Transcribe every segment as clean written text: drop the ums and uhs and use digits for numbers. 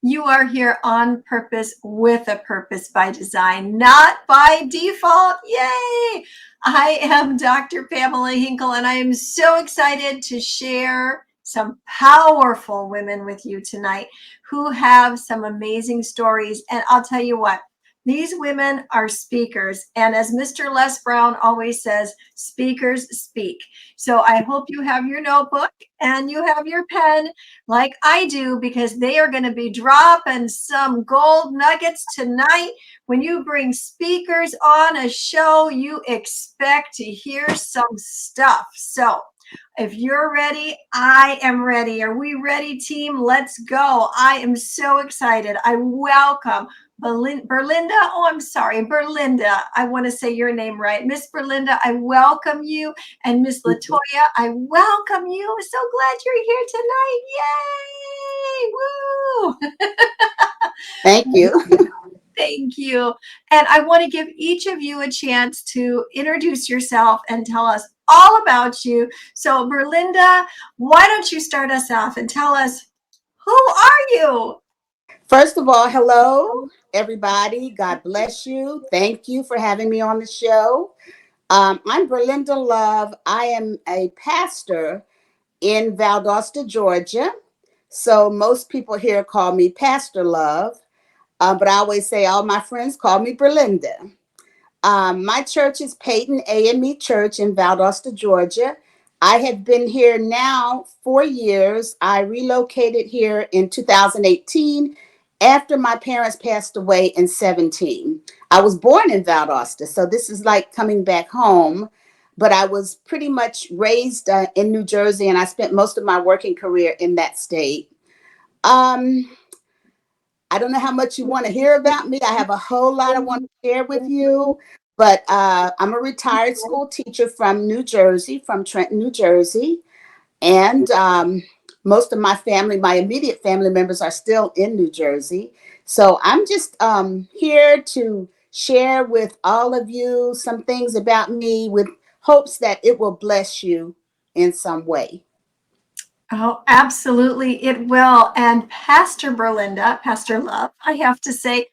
You are here on purpose with a purpose by design, not by default. Yay! I am Dr. Pamela Hinkle, and I am so excited to share some powerful women with you tonight who have some amazing stories. And I'll tell you what, these women are speakers. And as Mr. Les Brown always says, speakers speak. So I hope you have your notebook and you have your pen like I do, because they are going to be dropping some gold nuggets tonight. When you bring speakers on a show, you expect to hear some stuff. So if you're ready, I am ready. Are we ready, team? Let's go. I am so excited. I welcome Berlinda. Oh, I'm sorry, Berlinda. I want to say your name right. Miss Berlinda, I welcome you. And Miss Latoya, I welcome you. I'm so glad you're here tonight. Yay! Woo! Thank you. Thank you. And I want to give each of you a chance to introduce yourself and tell us all about you. So, Berlinda, why don't you start us off and tell us, who are you? First of all, hello, everybody. God bless you. Thank you for having me on the show. I'm Berlinda Love. I am a pastor in Valdosta, Georgia. So most people here call me Pastor Love, but I always say all my friends call me Berlinda. My church is Peyton AME Church in Valdosta, Georgia. I have been here now 4 years. I relocated here in 2018 after my parents passed away in 17. I was born in Valdosta, so this is like coming back home. But I was pretty much raised in New Jersey, and I spent most of my working career in that state. Um, I don't know how much you want to hear about me. I have a whole lot I want to share with you, but I'm a retired school teacher from New Jersey, from Trenton, New Jersey. And most of my family, my immediate family members, are still in New Jersey. So I'm just here to share with all of you some things about me with hopes that it will bless you in some way. Oh, absolutely, it will. And Pastor Berlinda, Pastor Love, I have to say,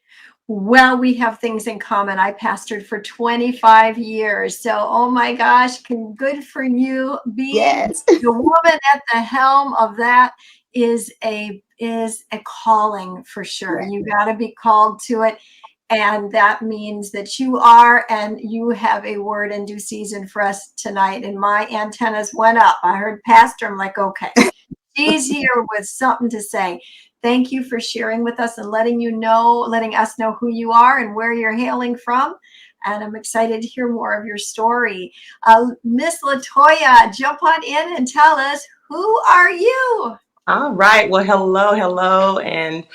well, we have things in common. I pastored for 25 years. So, oh my gosh, good for you. Being Yes. the woman at the helm of that is a calling for sure. Yeah. You got to be called to it. And that means that you are, and you have a word in due season for us tonight. And my antennas went up. I heard Pastor. I'm like, okay, she's here with something to say. Thank you for sharing with us and letting us know who you are and where you're hailing from. And I'm excited to hear more of your story. Miss Latoya, jump on in and tell us, who are you? All right. Well, hello, and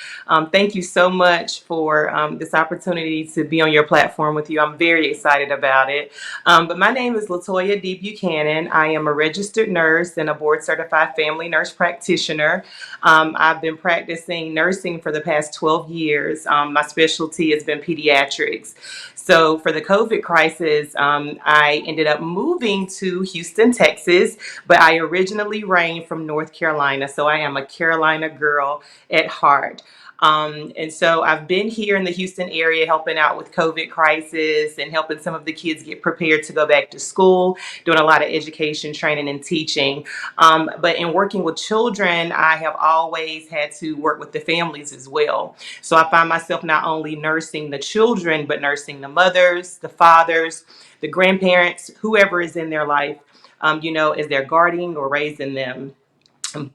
thank you so much for this opportunity to be on your platform with you. I'm very excited about it. But my name is Latoya D. Buchanan. I am a registered nurse and a board-certified family nurse practitioner. I've been practicing nursing for the past 12 years. My specialty has been pediatrics. So for the COVID crisis, I ended up moving to Houston, Texas, but I originally reigned from North Carolina. So I am a Carolina girl at heart. And so I've been here in the Houston area helping out with COVID crisis and helping some of the kids get prepared to go back to school, doing a lot of education, training, and teaching. But in working with children, I have always had to work with the families as well. So I find myself not only nursing the children, but nursing the mothers, the fathers, the grandparents, whoever is in their life, as they're guarding or raising them.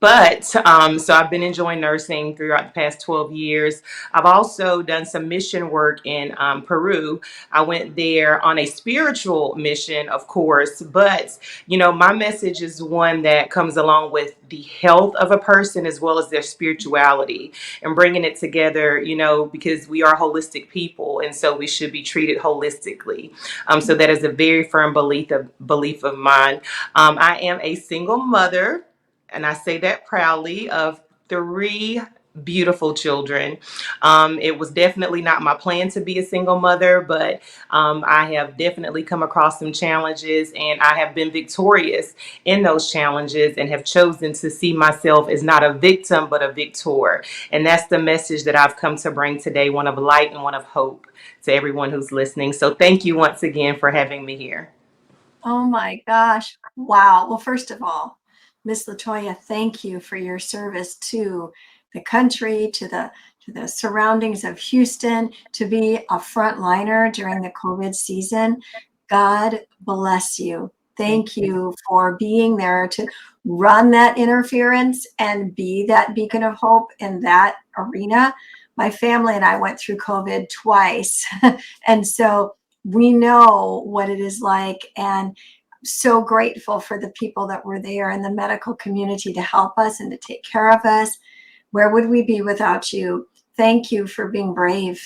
But so I've been enjoying nursing throughout the past 12 years. I've also done some mission work in Peru. I went there on a spiritual mission, of course, but my message is one that comes along with the health of a person as well as their spirituality and bringing it together, because we are holistic people, and so we should be treated holistically. So that is a very firm belief of mine. I am a single mother, and I say that proudly, of three beautiful children. It was definitely not my plan to be a single mother, but I have definitely come across some challenges, and I have been victorious in those challenges and have chosen to see myself as not a victim, but a victor. And that's the message that I've come to bring today, one of light and one of hope to everyone who's listening. So thank you once again for having me here. Oh my gosh. Wow. Well, first of all, Miss Latoya, thank you for your service to the country, to the surroundings of Houston, to be a frontliner during the COVID season. God bless you. Thank you for being there to run that interference and be that beacon of hope in that arena. My family and I went through COVID twice. And so we know what it is like, and so grateful for the people that were there in the medical community to help us and to take care of us. Where would we be without you? Thank you for being brave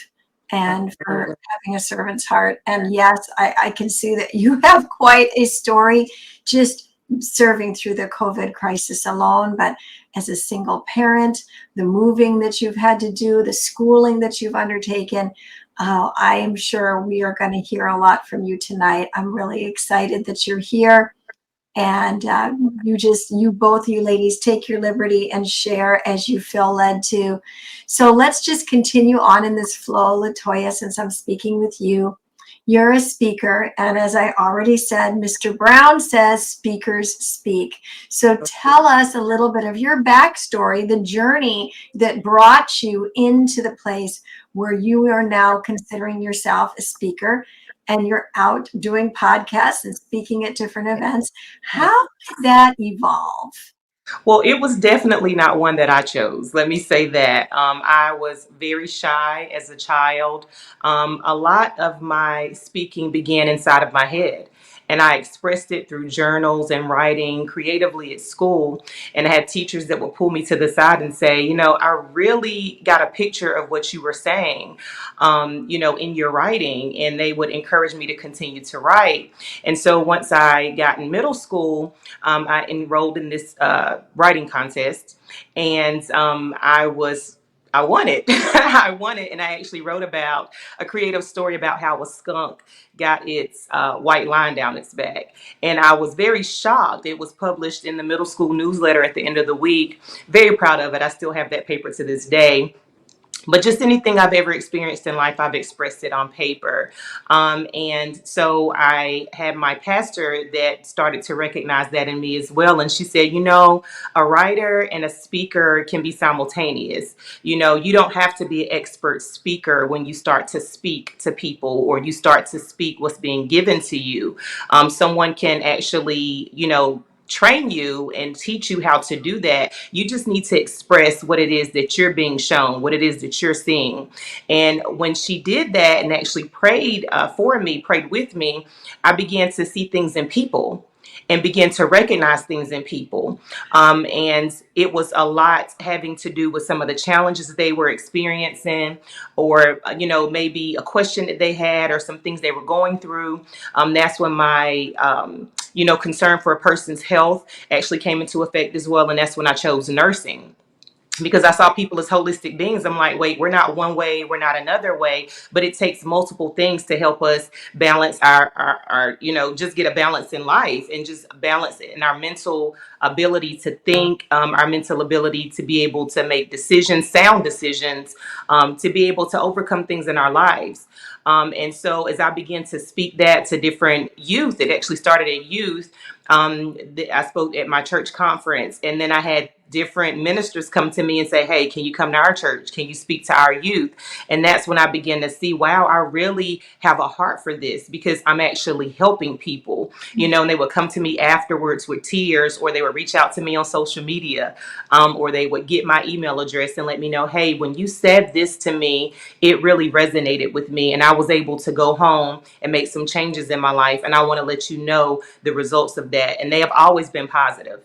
and for having a servant's heart. And yes, I can see that you have quite a story just serving through the COVID crisis alone, but as a single parent, the moving that you've had to do, the schooling that you've undertaken, I am sure we are going to hear a lot from you tonight. I'm really excited that you're here. And you both, you ladies, take your liberty and share as you feel led to. So let's just continue on in this flow, Latoya, since I'm speaking with you. You're a speaker. And as I already said, Mr. Brown says speakers speak. So tell us a little bit of your backstory, the journey that brought you into the place where you are now considering yourself a speaker, and you're out doing podcasts and speaking at different events. How did that evolve? Well, it was definitely not one that I chose. Let me say that. I was very shy as a child. A lot of my speaking began inside of my head. And I expressed it through journals and writing creatively at school. And I had teachers that would pull me to the side and say, I really got a picture of what you were saying, in your writing. And they would encourage me to continue to write. And so once I got in middle school, I enrolled in this writing contest, and I won it. I won it, and I actually wrote about a creative story about how a skunk got its white line down its back. And I was very shocked. It was published in the middle school newsletter at the end of the week. Very proud of it. I still have that paper to this day. But just anything I've ever experienced in life, I've expressed it on paper. And so I had my pastor that started to recognize that in me as well. And she said, a writer and a speaker can be simultaneous. You don't have to be an expert speaker when you start to speak to people, or you start to speak what's being given to you. Someone can actually, train you and teach you how to do that. You just need to express what it is that you're being shown, what it is that you're seeing. And when she did that and actually prayed for me, prayed with me, I began to see things in people and began to recognize things in people. And it was a lot having to do with some of the challenges that they were experiencing, or, maybe a question that they had, or some things they were going through. That's when my, concern for a person's health actually came into effect as well. And that's when I chose nursing, because I saw people as holistic beings. I'm like, wait, we're not one way, we're not another way, but it takes multiple things to help us balance our just get a balance in life, and just balance in our mental ability to think, our mental ability to be able to make decisions, sound decisions, to be able to overcome things in our lives. And so as I began to speak that to different youth, it actually started at youth. I spoke at my church conference, and then I had different ministers come to me and say, hey, can you come to our church? Can you speak to our youth? And that's when I began to see, wow, I really have a heart for this, because I'm actually helping people, and they would come to me afterwards with tears, or they would reach out to me on social media, or they would get my email address and let me know, hey, when you said this to me, it really resonated with me. And I was able to go home and make some changes in my life. And I want to let you know the results of that. And they have always been positive.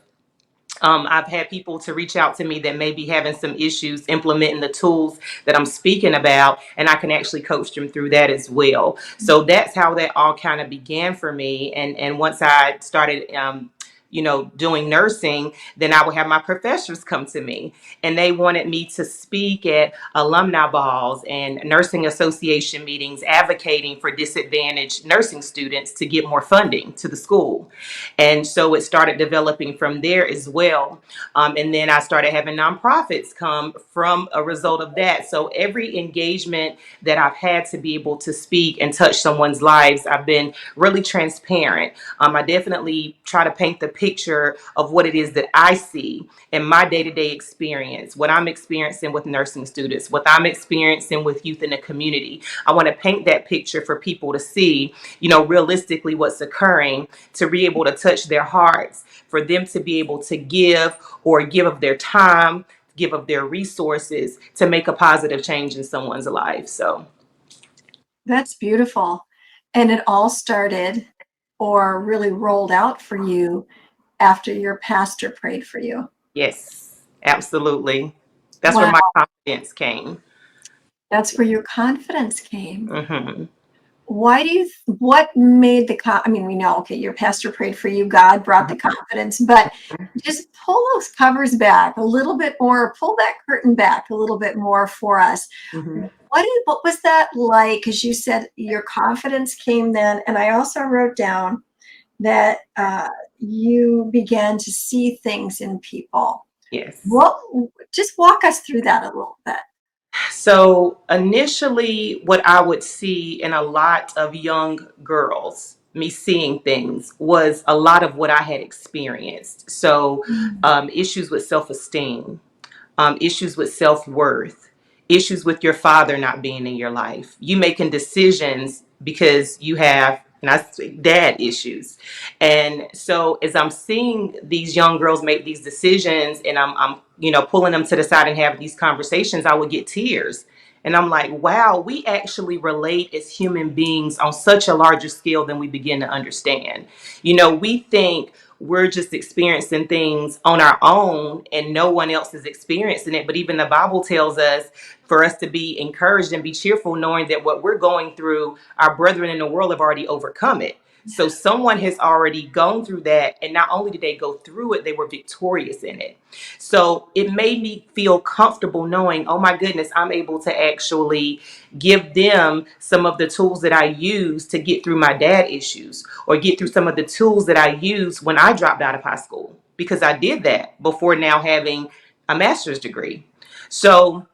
I've had people to reach out to me that may be having some issues implementing the tools that I'm speaking about, and I can actually coach them through that as well. So that's how that all kind of began for me. And once I started, doing nursing, then I would have my professors come to me, and they wanted me to speak at alumni balls and nursing association meetings advocating for disadvantaged nursing students to get more funding to the school. And so it started developing from there as well. And then I started having nonprofits come from a result of that. So every engagement that I've had to be able to speak and touch someone's lives, I've been really transparent. I definitely try to paint the picture of what it is that I see in my day-to-day experience, what I'm experiencing with nursing students, what I'm experiencing with youth in the community. I want to paint that picture for people to see, realistically what's occurring, to be able to touch their hearts, for them to be able to give of their time, give of their resources to make a positive change in someone's life. So That's beautiful. And it all started or really rolled out for you after your pastor prayed for you. yes, absolutely. That's where Wow. my confidence came. That's where your confidence came. Mm-hmm. What made I mean, we know, okay, your pastor prayed for you, God brought the confidence, but just pull those covers back a little bit more, pull that curtain back a little bit more for us. Mm-hmm. What was that like? Because you said your confidence came then, and I also wrote down that you began to see things in people. Yes. Just walk us through that a little bit. So initially, what I would see in a lot of young girls, me seeing things, was a lot of what I had experienced. So issues with self-esteem, issues with self-worth, issues with your father not being in your life, you making decisions because you have, and I say dad issues. And so as I'm seeing these young girls make these decisions, and I'm pulling them to the side and have these conversations, I would get tears. And I'm like, wow, we actually relate as human beings on such a larger scale than we begin to understand. We think we're just experiencing things on our own and no one else is experiencing it. But even the Bible tells us for us to be encouraged and be cheerful, knowing that what we're going through, our brethren in the world have already overcome it. So someone has already gone through that. And not only did they go through it, they were victorious in it. So it made me feel comfortable knowing, oh my goodness, I'm able to actually give them some of the tools that I use to get through my dad issues, or get through some of the tools that I used when I dropped out of high school, because I did that before now having a master's degree. So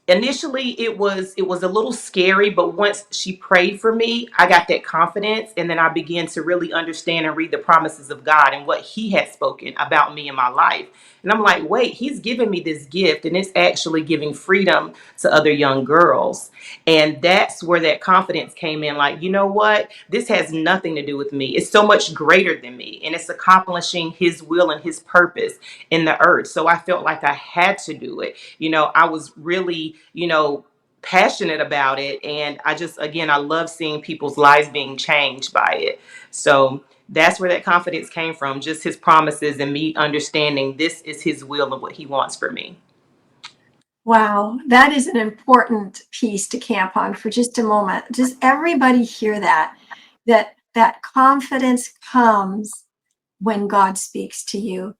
initially it was a little scary, but once she prayed for me, I got that confidence, and then I began to really understand and read the promises of God and what he had spoken about me in my life. And I'm like, wait, he's giving me this gift, and it's actually giving freedom to other young girls. And that's where that confidence came in. Like, you know what, this has nothing to do with me, it's so much greater than me, and it's accomplishing his will and his purpose in the earth. So I felt like I had to do it. I was really, passionate about it. And I just, again, I love seeing people's lives being changed by it. So that's where that confidence came from, just his promises and me understanding this is his will and what he wants for me. Wow, that is an important piece to camp on for just a moment. Just everybody hear that confidence comes when God speaks to you.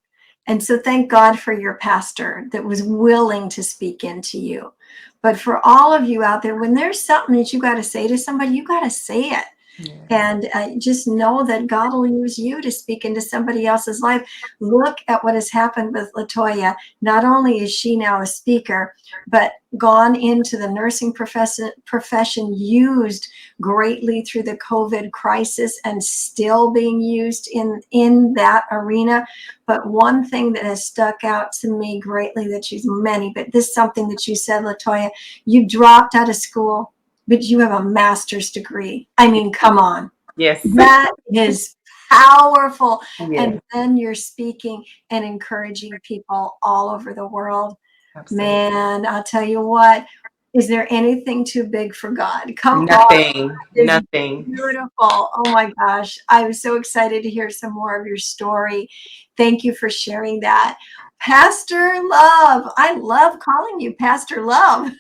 And so thank God for your pastor that was willing to speak into you. But for all of you out there, when there's something that you got to say to somebody, you got to say it. Yeah. And just know that God will use you to speak into somebody else's life. Look at what has happened with Latoya. Not only is she now a speaker, but gone into the nursing profession, used greatly through the COVID crisis, and still being used in that arena. But one thing that has stuck out to me greatly, that she's many, but this is something that you said, Latoya, you dropped out of school, but you have a master's degree. I mean, come on. Yes. That is powerful. Yeah. And then you're speaking and encouraging people all over the world. Absolutely. Man, I'll tell you what, is there anything too big for God? Come Nothing. on. It's Nothing. beautiful. Oh my gosh. I was so excited to hear some more of your story. Thank you for sharing that. Pastor Love. I love calling you Pastor Love.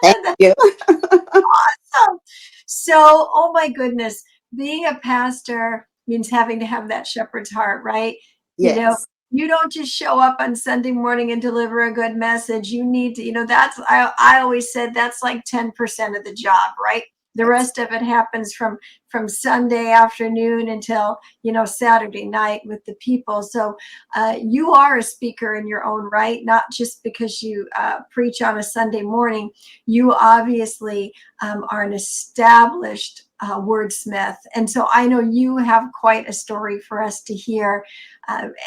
Thank you. Awesome. So, oh my goodness, being a pastor means having to have that shepherd's heart, right? Yes. You don't just show up on Sunday morning and deliver a good message. You need to, that's, I always said that's like 10% of the job, right? The rest of it happens from Sunday afternoon until, Saturday night with the people. So you are a speaker in your own right, not just because you preach on a Sunday morning. You obviously are an established wordsmith. And so I know you have quite a story for us to hear.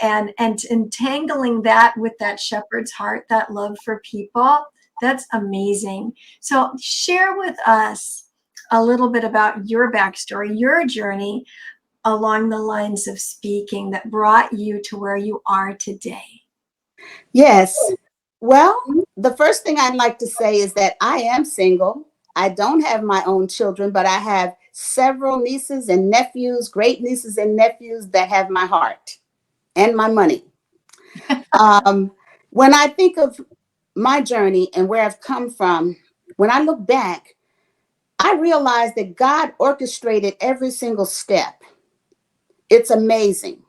And entangling that with that shepherd's heart, that love for people, that's amazing. So share with us a little bit about your backstory, your journey along the lines of speaking that brought you to where you are today. Yes. Well, the first thing I'd like to say is that I am single. I don't have my own children, but I have several nieces and nephews, great nieces and nephews that have my heart and my money. When I think of my journey and where I've come from, when I look back, I realize that God orchestrated every single step. It's amazing.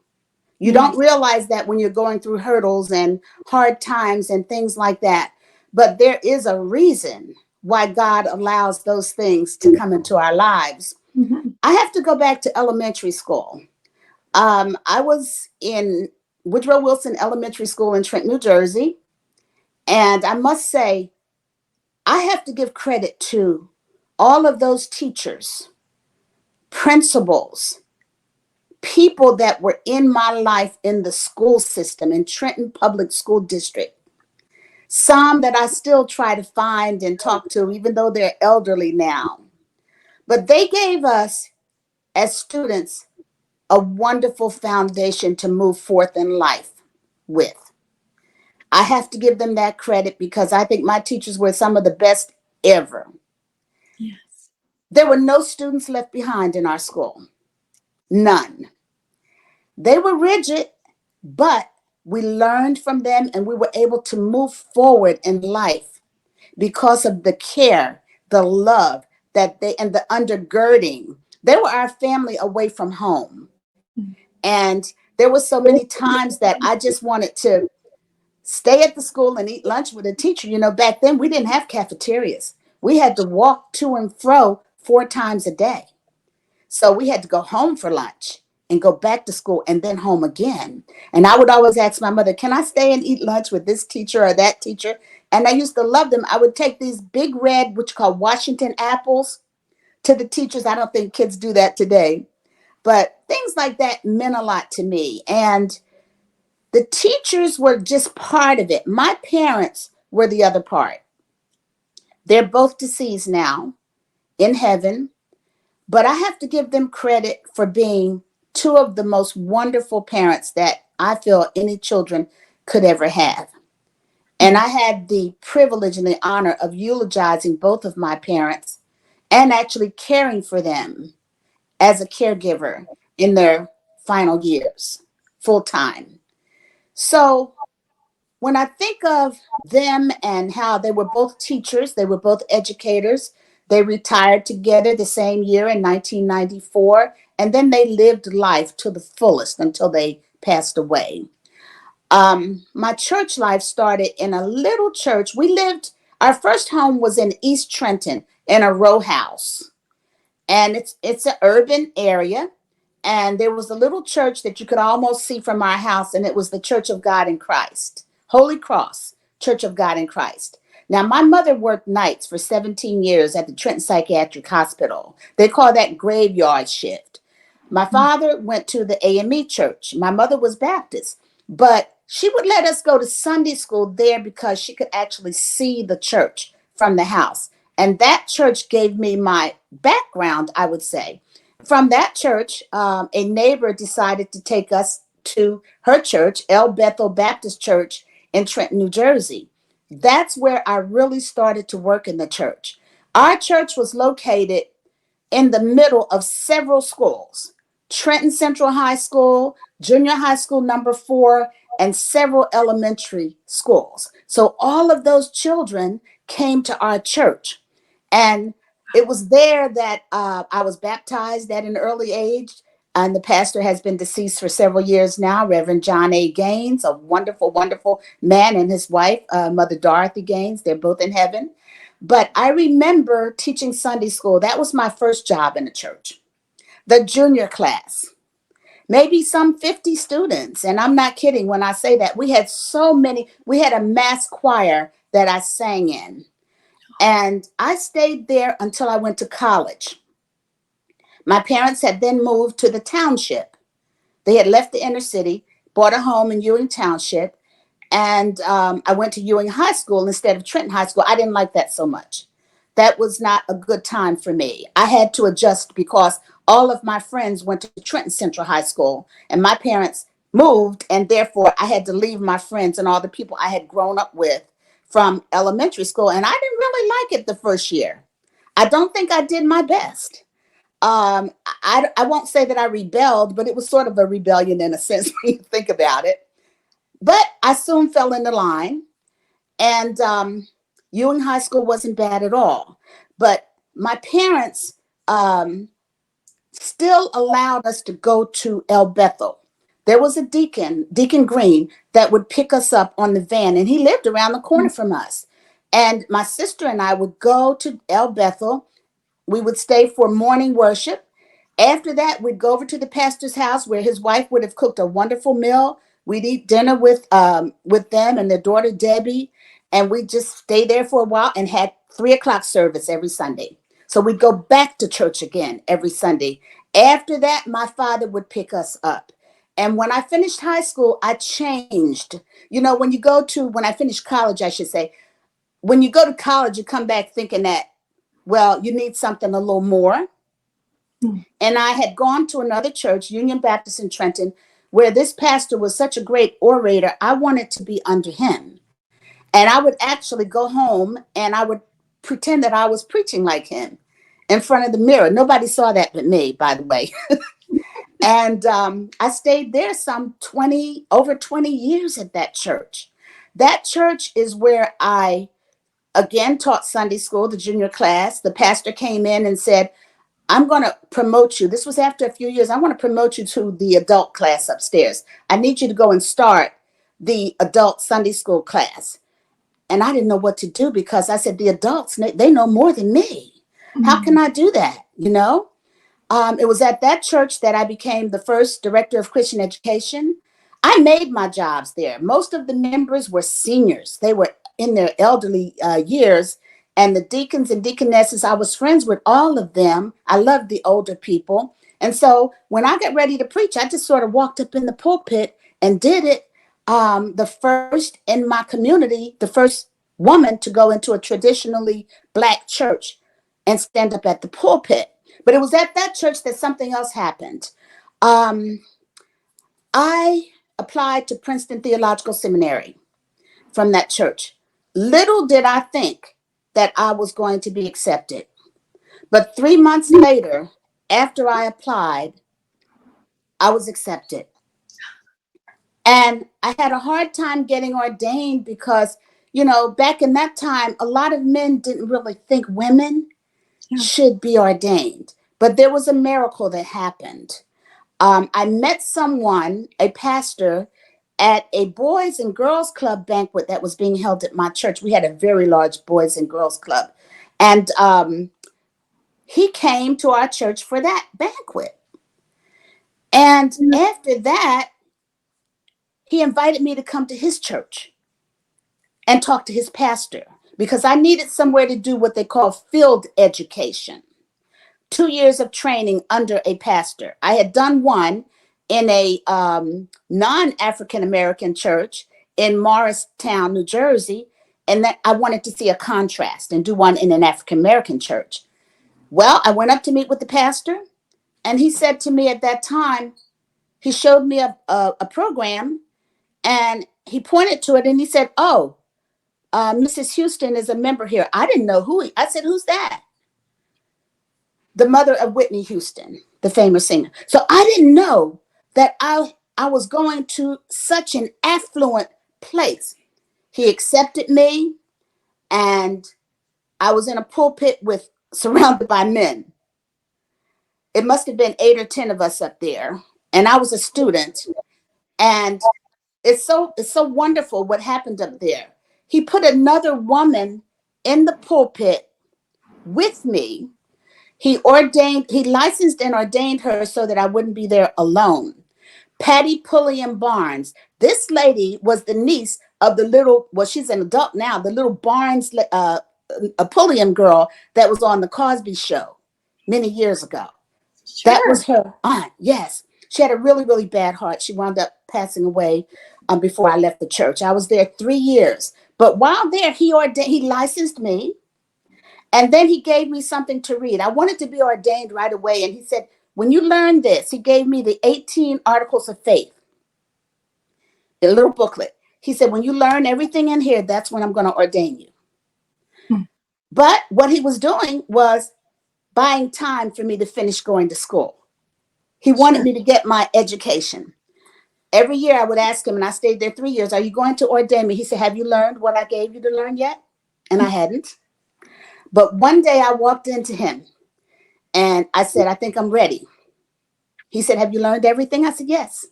You don't realize that when you're going through hurdles and hard times and things like that. But there is a reason why God allows those things to come into our lives. Mm-hmm. I have to go back to elementary school. I was in Woodrow Wilson Elementary School in Trenton, New Jersey. And I must say, I have to give credit to all of those teachers, principals, people that were in my life in the school system in Trenton Public School District. Some that I still try to find and talk to, even though they're elderly now. But they gave us, as students, a wonderful foundation to move forth in life with. I have to give them that credit because I think my teachers were some of the best ever. Yes. There were no students left behind in our school. None. They were rigid, but we learned from them and we were able to move forward in life because of the care, the love that they and the undergirding. They were our family away from home. And there were so many times that I just wanted to stay at the school and eat lunch with a teacher. Back then we didn't have cafeterias. We had to walk to and fro 4 times a day. So we had to go home for lunch and go back to school and then home again. And I would always ask my mother, can I stay and eat lunch with this teacher or that teacher? And I used to love them. I would take these big red, which called Washington apples, to the teachers. I don't think kids do that today. But things like that meant a lot to me. And the teachers were just part of it. My parents were the other part. They're both deceased now in heaven. But I have to give them credit for being 2 of the most wonderful parents that I feel any children could ever have. And I had the privilege and the honor of eulogizing both of my parents and actually caring for them as a caregiver in their final years, full time. So when I think of them and how they were both teachers, they were both educators, they retired together the same year in 1994, and then they lived life to the fullest until they passed away. My church life started in a little church. Our first home was in East Trenton in a row house. And it's an urban area. And there was a little church that you could almost see from our house, and it was the Church of God in Christ, Holy Cross Church of God in Christ. Now, my mother worked nights for 17 years at the Trenton Psychiatric Hospital. They call that graveyard shift. My father went to the AME church. My mother was Baptist, but she would let us go to Sunday school there because she could actually see the church from the house. And that church gave me my background, I would say. From that church, a neighbor decided to take us to her church, El Bethel Baptist Church in Trenton, New Jersey. That's where I really started to work in the church. Our church was located in the middle of several schools: Trenton Central High School, Junior High School number 4, and several elementary schools. So all of those children came to our church. And it was there that I was baptized at an early age. And the pastor has been deceased for several years now, Reverend John A. Gaines, a wonderful, wonderful man, and his wife, Mother Dorothy Gaines. They're both in heaven. But I remember teaching Sunday school. That was my first job in the church. The junior class, maybe some 50 students. And I'm not kidding when I say that. We had so many. We had a mass choir that I sang in. And I stayed there until I went to college. My parents had then moved to the township. They had left the inner city, bought a home in Ewing Township, and I went to Ewing High School instead of Trenton High School. I didn't like that so much. That was not a good time for me. I had to adjust because all of my friends went to Trenton Central High School, and my parents moved, and therefore I had to leave my friends and all the people I had grown up with from elementary school, and I didn't really like it the first year. I don't think I did my best. I won't say that I rebelled, but it was sort of a rebellion in a sense when you think about it. But I soon fell into line, and Ewing High School wasn't bad at all. But my parents still allowed us to go to El Bethel. There was a deacon, Deacon Green, that would pick us up on the van, and he lived around the corner from us. And my sister and I would go to El Bethel. We would stay for morning worship. After that, we'd go over to the pastor's house where his wife would have cooked a wonderful meal. We'd eat dinner with them and their daughter Debbie, and we'd just stay there for a while and had 3 o'clock service every Sunday. So we'd go back to church again every Sunday. After that, my father would pick us up. And when I finished high school, I changed. You know, when I finished college, I should say, when you go to college, you come back thinking that, well, you need something a little more. And I had gone to another church, Union Baptist in Trenton, where this pastor was such a great orator. I wanted to be under him. And I would actually go home and I would pretend that I was preaching like him in front of the mirror. Nobody saw that but me, by the way. And I stayed there over 20 years at that church. That church is where I, again, taught Sunday school, the junior class. The pastor came in and said, I'm going to promote you. This was after a few years. I want to promote you to the adult class upstairs. I need you to go and start the adult Sunday school class. And I didn't know what to do because I said, the adults, they know more than me. How can I do that? You know, it was at that church that I became the first director of Christian education. I made my jobs there. Most of the members were seniors. They were in their elderly years. And the deacons and deaconesses, I was friends with all of them. I loved the older people. And so when I got ready to preach, I just sort of walked up in the pulpit and did it. The first in my community, the first woman to go into a traditionally Black church and stand up at the pulpit. But it was at that church that something else happened. I applied to Princeton Theological Seminary from that church. Little did I think that I was going to be accepted. But 3 months later, after I applied, I was accepted. And I had a hard time getting ordained because, you know, back in that time, a lot of men didn't really think women should be ordained. But there was a miracle that happened. I met someone, a pastor, at a Boys and Girls Club banquet that was being held at my church. We had a very large Boys and Girls Club. And he came to our church for that banquet. And after that, he invited me to come to his church and talk to his pastor because I needed somewhere to do what they call field education. 2 years of training under a pastor. I had done one in a non-African American church in Morristown, New Jersey, and that I wanted to see a contrast and do one in an African American church. Well, I went up to meet with the pastor, and he said to me at that time, he showed me a program, and he pointed to it, and he said, "Oh, Mrs. Houston is a member here." I didn't know I said, "Who's that?" The mother of Whitney Houston, the famous singer. So I didn't know that I was going to such an affluent place. He accepted me, and I was in a pulpit surrounded by men. It must have been 8 or 10 of us up there. And I was a student. And it's so wonderful what happened up there. He put another woman in the pulpit with me. He licensed and ordained her so that I wouldn't be there alone. Patty Pulliam Barnes. This lady was the niece of the little, well, she's an adult now, the little Barnes, a Pulliam girl that was on the Cosby Show many years ago. That Sure. was her aunt. Yes. She had a really, really bad heart. She wound up passing away before I left the church. I was there 3 years. But while there, he licensed me. And then he gave me something to read. I wanted to be ordained right away. And he said, when you learn this, he gave me the 18 Articles of Faith, a little booklet. He said, when you learn everything in here, that's when I'm going to ordain you. Hmm. But what he was doing was buying time for me to finish going to school. He wanted Sure. me to get my education. Every year I would ask him, and I stayed there 3 years, are you going to ordain me? He said, have you learned what I gave you to learn yet? And I hadn't. But one day I walked into him and I said, I think I'm ready. He said, have you learned everything? I said, yes.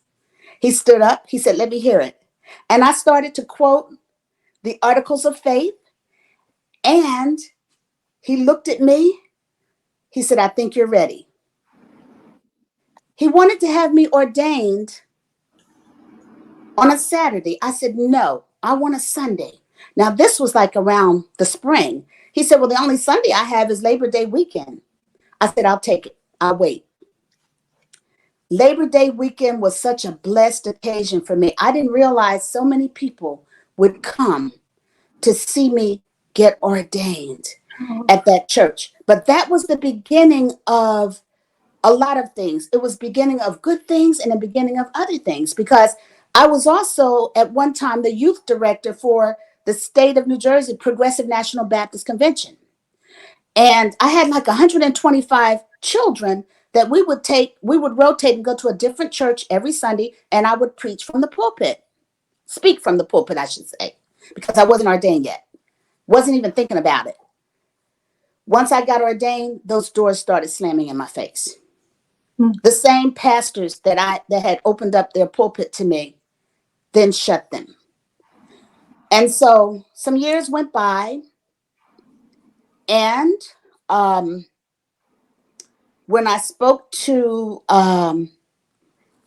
He stood up. He said, let me hear it. And I started to quote the Articles of Faith. And he looked at me. He said, I think you're ready. He wanted to have me ordained on a Saturday. I said, no, I want a Sunday. Now, this was like around the spring. He said, well, the only Sunday I have is Labor Day weekend. I said, I'll take it. I'll wait. Labor Day weekend was such a blessed occasion for me. I didn't realize so many people would come to see me get ordained at that church. But that was the beginning of a lot of things. It was beginning of good things and the beginning of other things, because I was also at one time the youth director for the state of New Jersey Progressive National Baptist Convention. And I had like 125 children that we would rotate and go to a different church every Sunday, and I would preach from the pulpit, speak from the pulpit, I should say, because I wasn't ordained yet. Wasn't even thinking about it. Once I got ordained, those doors started slamming in my face. The same pastors that had opened up their pulpit to me then shut them. And so some years went by, and when I spoke to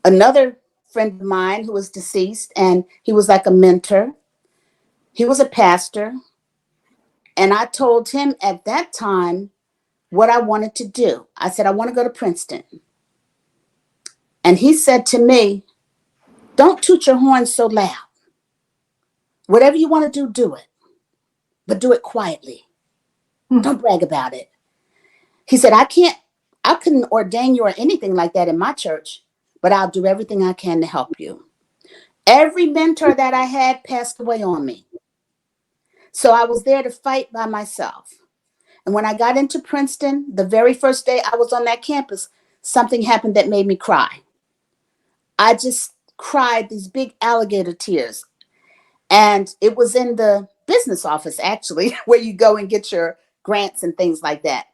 another friend of mine who was deceased, and he was like a mentor, he was a pastor, and I told him at that time what I wanted to do. I said, I want to go to Princeton. And he said to me, don't toot your horn so loud. Whatever you want to do it, but do it quietly. Don't brag about it. He said, I couldn't ordain you or anything like that in my church, but I'll do everything I can to help you. Every mentor that I had passed away on me. So I was there to fight by myself. And when I got into Princeton, the very first day I was on that campus, something happened that made me cry. I just cried these big alligator tears. And it was in the business office, actually, where you go and get your grants and things like that.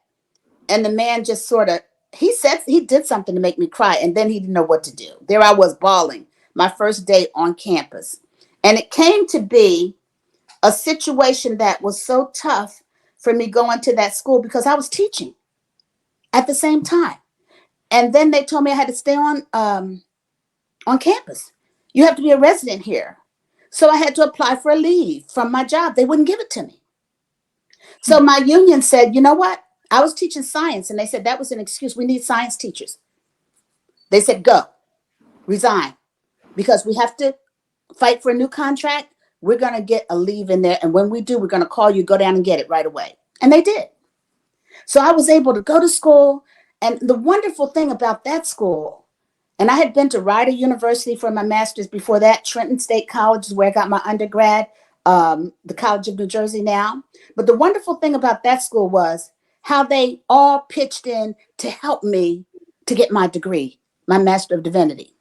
And the man just sort of, he said he did something to make me cry, and then he didn't know what to do. There I was bawling my first day on campus. And it came to be a situation that was so tough for me going to that school because I was teaching at the same time. And then they told me I had to stay on campus. You have to be a resident here. So I had to apply for a leave from my job. They wouldn't give it to me. So my union said, you know what? I was teaching science, and they said that was an excuse. We need science teachers. They said, go, resign, because we have to fight for a new contract. We're going to get a leave in there. And when we do, we're going to call you, go down and get it right away. And they did. So I was able to go to school. And the wonderful thing about that school, and I had been to Rider University for my master's before that. Trenton State College is where I got my undergrad, the College of New Jersey now. But the wonderful thing about that school was how they all pitched in to help me to get my degree, my Master of Divinity.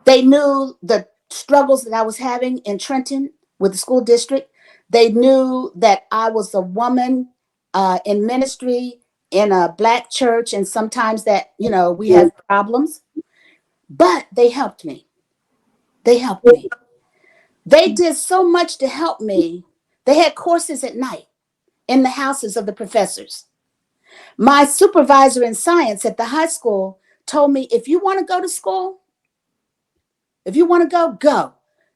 They knew the struggles that I was having in Trenton with the school district. They knew that I was a woman in ministry in a Black church, and sometimes that, we have problems, but they helped me. They helped me. They did so much to help me. They had courses at night in the houses of the professors. My supervisor in science at the high school told me, if you want to go to school, if you want to go, go.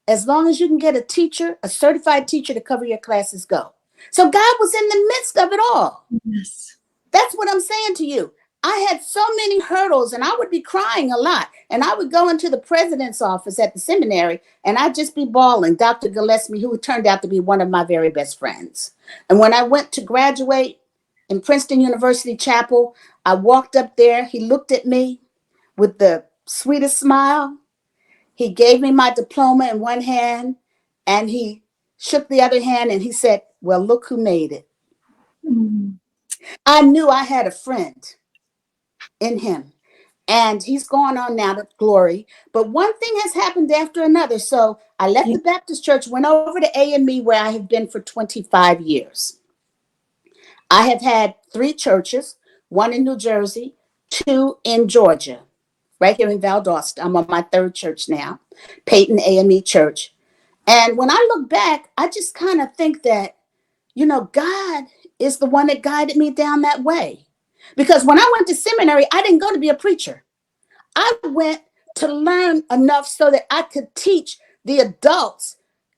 As long as you can get a teacher, a certified teacher to cover your classes, go. So God was in the midst of it all. Yes. That's what I'm saying to you. I had so many hurdles, and I would be crying a lot. And I would go into the president's office at the seminary, and I'd just be bawling. Dr. Gillespie, who turned out to be one of my very best friends. And when I went to graduate in Princeton University Chapel, I walked up there. He looked at me with the sweetest smile. He gave me my diploma in one hand, and he shook the other hand, and he said, well, look who made it. Mm. I knew I had a friend in him, and he's gone on now to glory. But one thing has happened after another. So I left the Baptist church, went over to AME, where I have been for 25 years. I have had 3 churches, one in New Jersey, 2 in Georgia, right here in Valdosta. I'm on my 3rd church now, Peyton AME Church. And when I look back, I just kind of think that, God is the one that guided me down that way. Because when I went to seminary, I didn't go to be a preacher. I went to learn enough so that I could teach the adults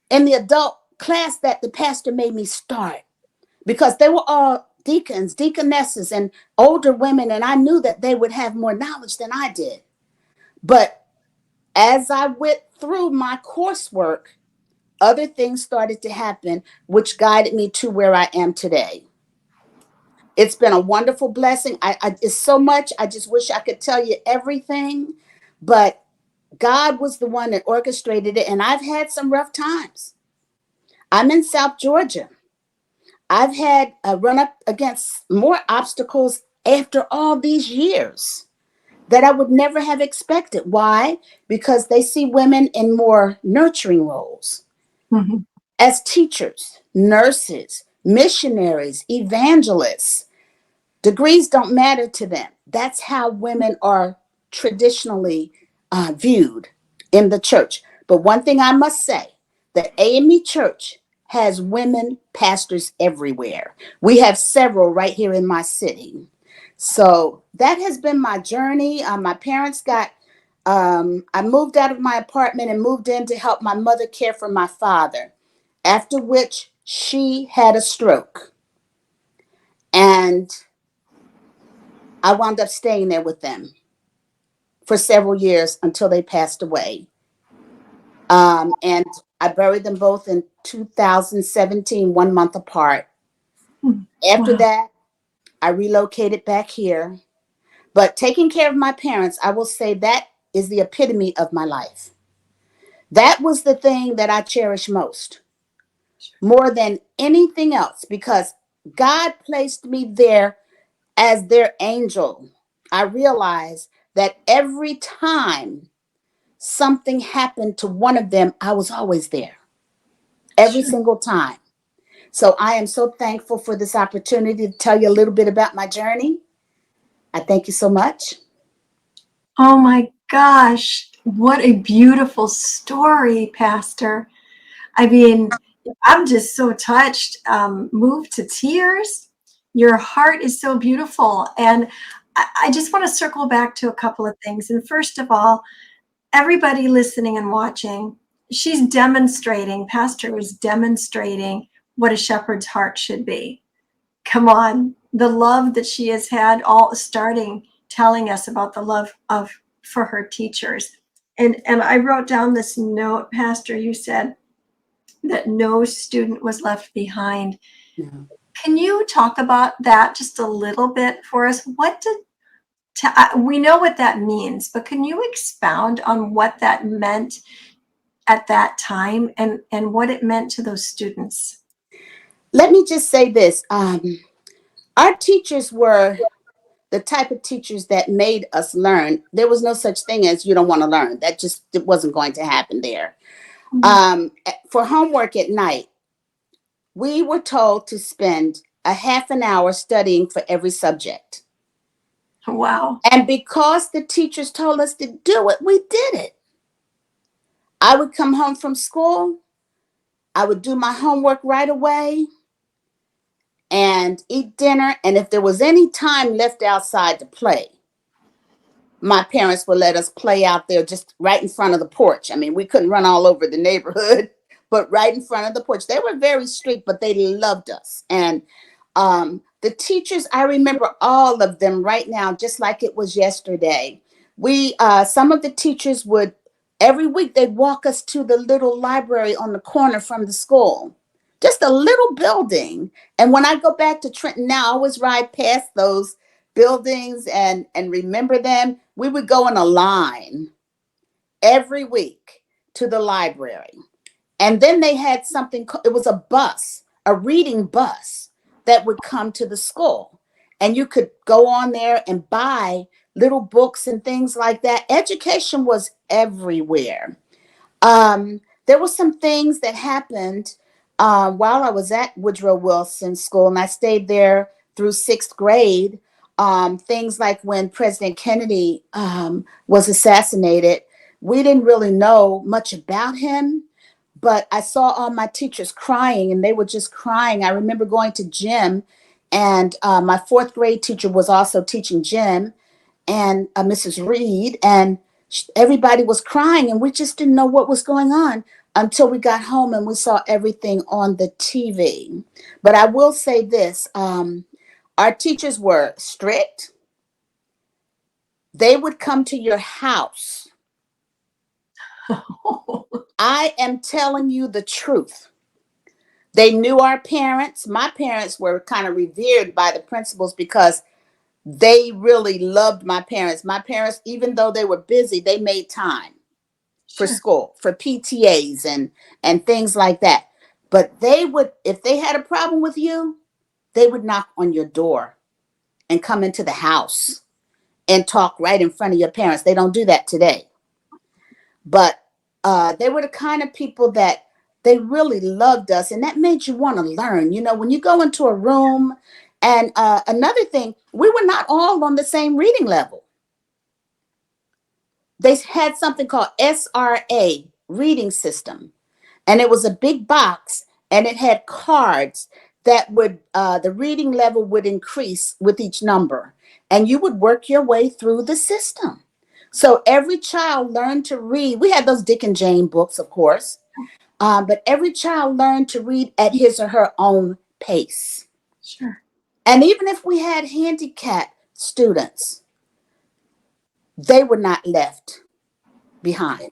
in the adult class that the pastor made me start. Because they were all deacons, deaconesses, and older women, and I knew that they would have more knowledge than I did. But as I went through my coursework, other things started to happen, which guided me to where I am today. It's been a wonderful blessing. It's so much. I just wish I could tell you everything, but God was the one that orchestrated it, and I've had some rough times. I'm in South Georgia. I've had a run up against more obstacles after all these years that I would never have expected. Why? Because they see women in more nurturing roles. Mm-hmm. As teachers, nurses, missionaries, evangelists. Degrees don't matter to them. That's how women are traditionally viewed in the church. But one thing I must say, the AME Church has women pastors everywhere. We have several right here in my city. So that has been my journey. My parents I moved out of my apartment and moved in to help my mother care for my father, after which she had a stroke. And I wound up staying there with them for several years until they passed away. And I buried them both in 2017, 1 month apart. After that, I relocated back here. But taking care of my parents, I will say that is the epitome of my life. That was the thing that I cherish most, more than anything else, because God placed me there as their angel. I realized that every time something happened to one of them, I was always there, every single time. So I am so thankful for this opportunity to tell you a little bit about my journey. I thank you so much. Oh my gosh, what a beautiful story, Pastor. I mean, I'm just so touched, moved to tears. Your heart is so beautiful. And I just want to circle back to a couple of things. And first of all, everybody listening and watching, Pastor is demonstrating what a shepherd's heart should be. Come on, the love that she has had, all starting telling us about the love for her teachers. And I wrote down this note, Pastor, you said that no student was left behind. Yeah. Can you talk about that just a little bit for us? We know what that means, but can you expound on what that meant at that time and what it meant to those students? Let me just say this. Our teachers were the type of teachers that made us learn. There was no such thing as you don't want to learn. It wasn't going to happen there. Mm-hmm. For homework at night, we were told to spend a half an hour studying for every subject. Wow. And because the teachers told us to do it, we did it. I would come home from school, I would do my homework right away and eat dinner. And if there was any time left outside to play, my parents would let us play out there just right in front of the porch. I mean, we couldn't run all over the neighborhood, but right in front of the porch. They were very strict, but they loved us. And the teachers, I remember all of them right now, just like it was yesterday. Some of the teachers would, every week, they'd walk us to the little library on the corner from the school, just a little building. And when I go back to Trenton now, I always ride past those buildings and remember them. We would go in a line every week to the library. And then they had something, it was a bus, a reading bus that would come to the school. And you could go on there and buy little books and things like that. Education was everywhere. There were some things that happened while I was at Woodrow Wilson School, and I stayed there through sixth grade. Things like when President Kennedy was assassinated, we didn't really know much about him, but I saw all my teachers crying, and they were just crying. I remember going to gym, and my fourth grade teacher was also teaching gym, and Mrs. Reed, and everybody was crying, and we just didn't know what was going on until we got home and we saw everything on the TV. But I will say this, our teachers were strict. They would come to your house. I am telling you the truth. They knew our parents. My parents were kind of revered by the principals because they really loved my parents. My parents, even though they were busy, they made time for school, for PTAs and things like that. But they would, if they had a problem with you, they would knock on your door and come into the house and talk right in front of your parents. They don't do that today. But they were the kind of people that they really loved us, and that made you want to learn. You know, when you go into a room, and another thing, we were not all on the same reading level. They had something called SRA, reading system, and it was a big box, and it had cards that would, the reading level would increase with each number, and you would work your way through the system. So every child learned to read. We had those Dick and Jane books, of course, but every child learned to read at his or her own pace. Sure. And even if we had handicapped students, they were not left behind.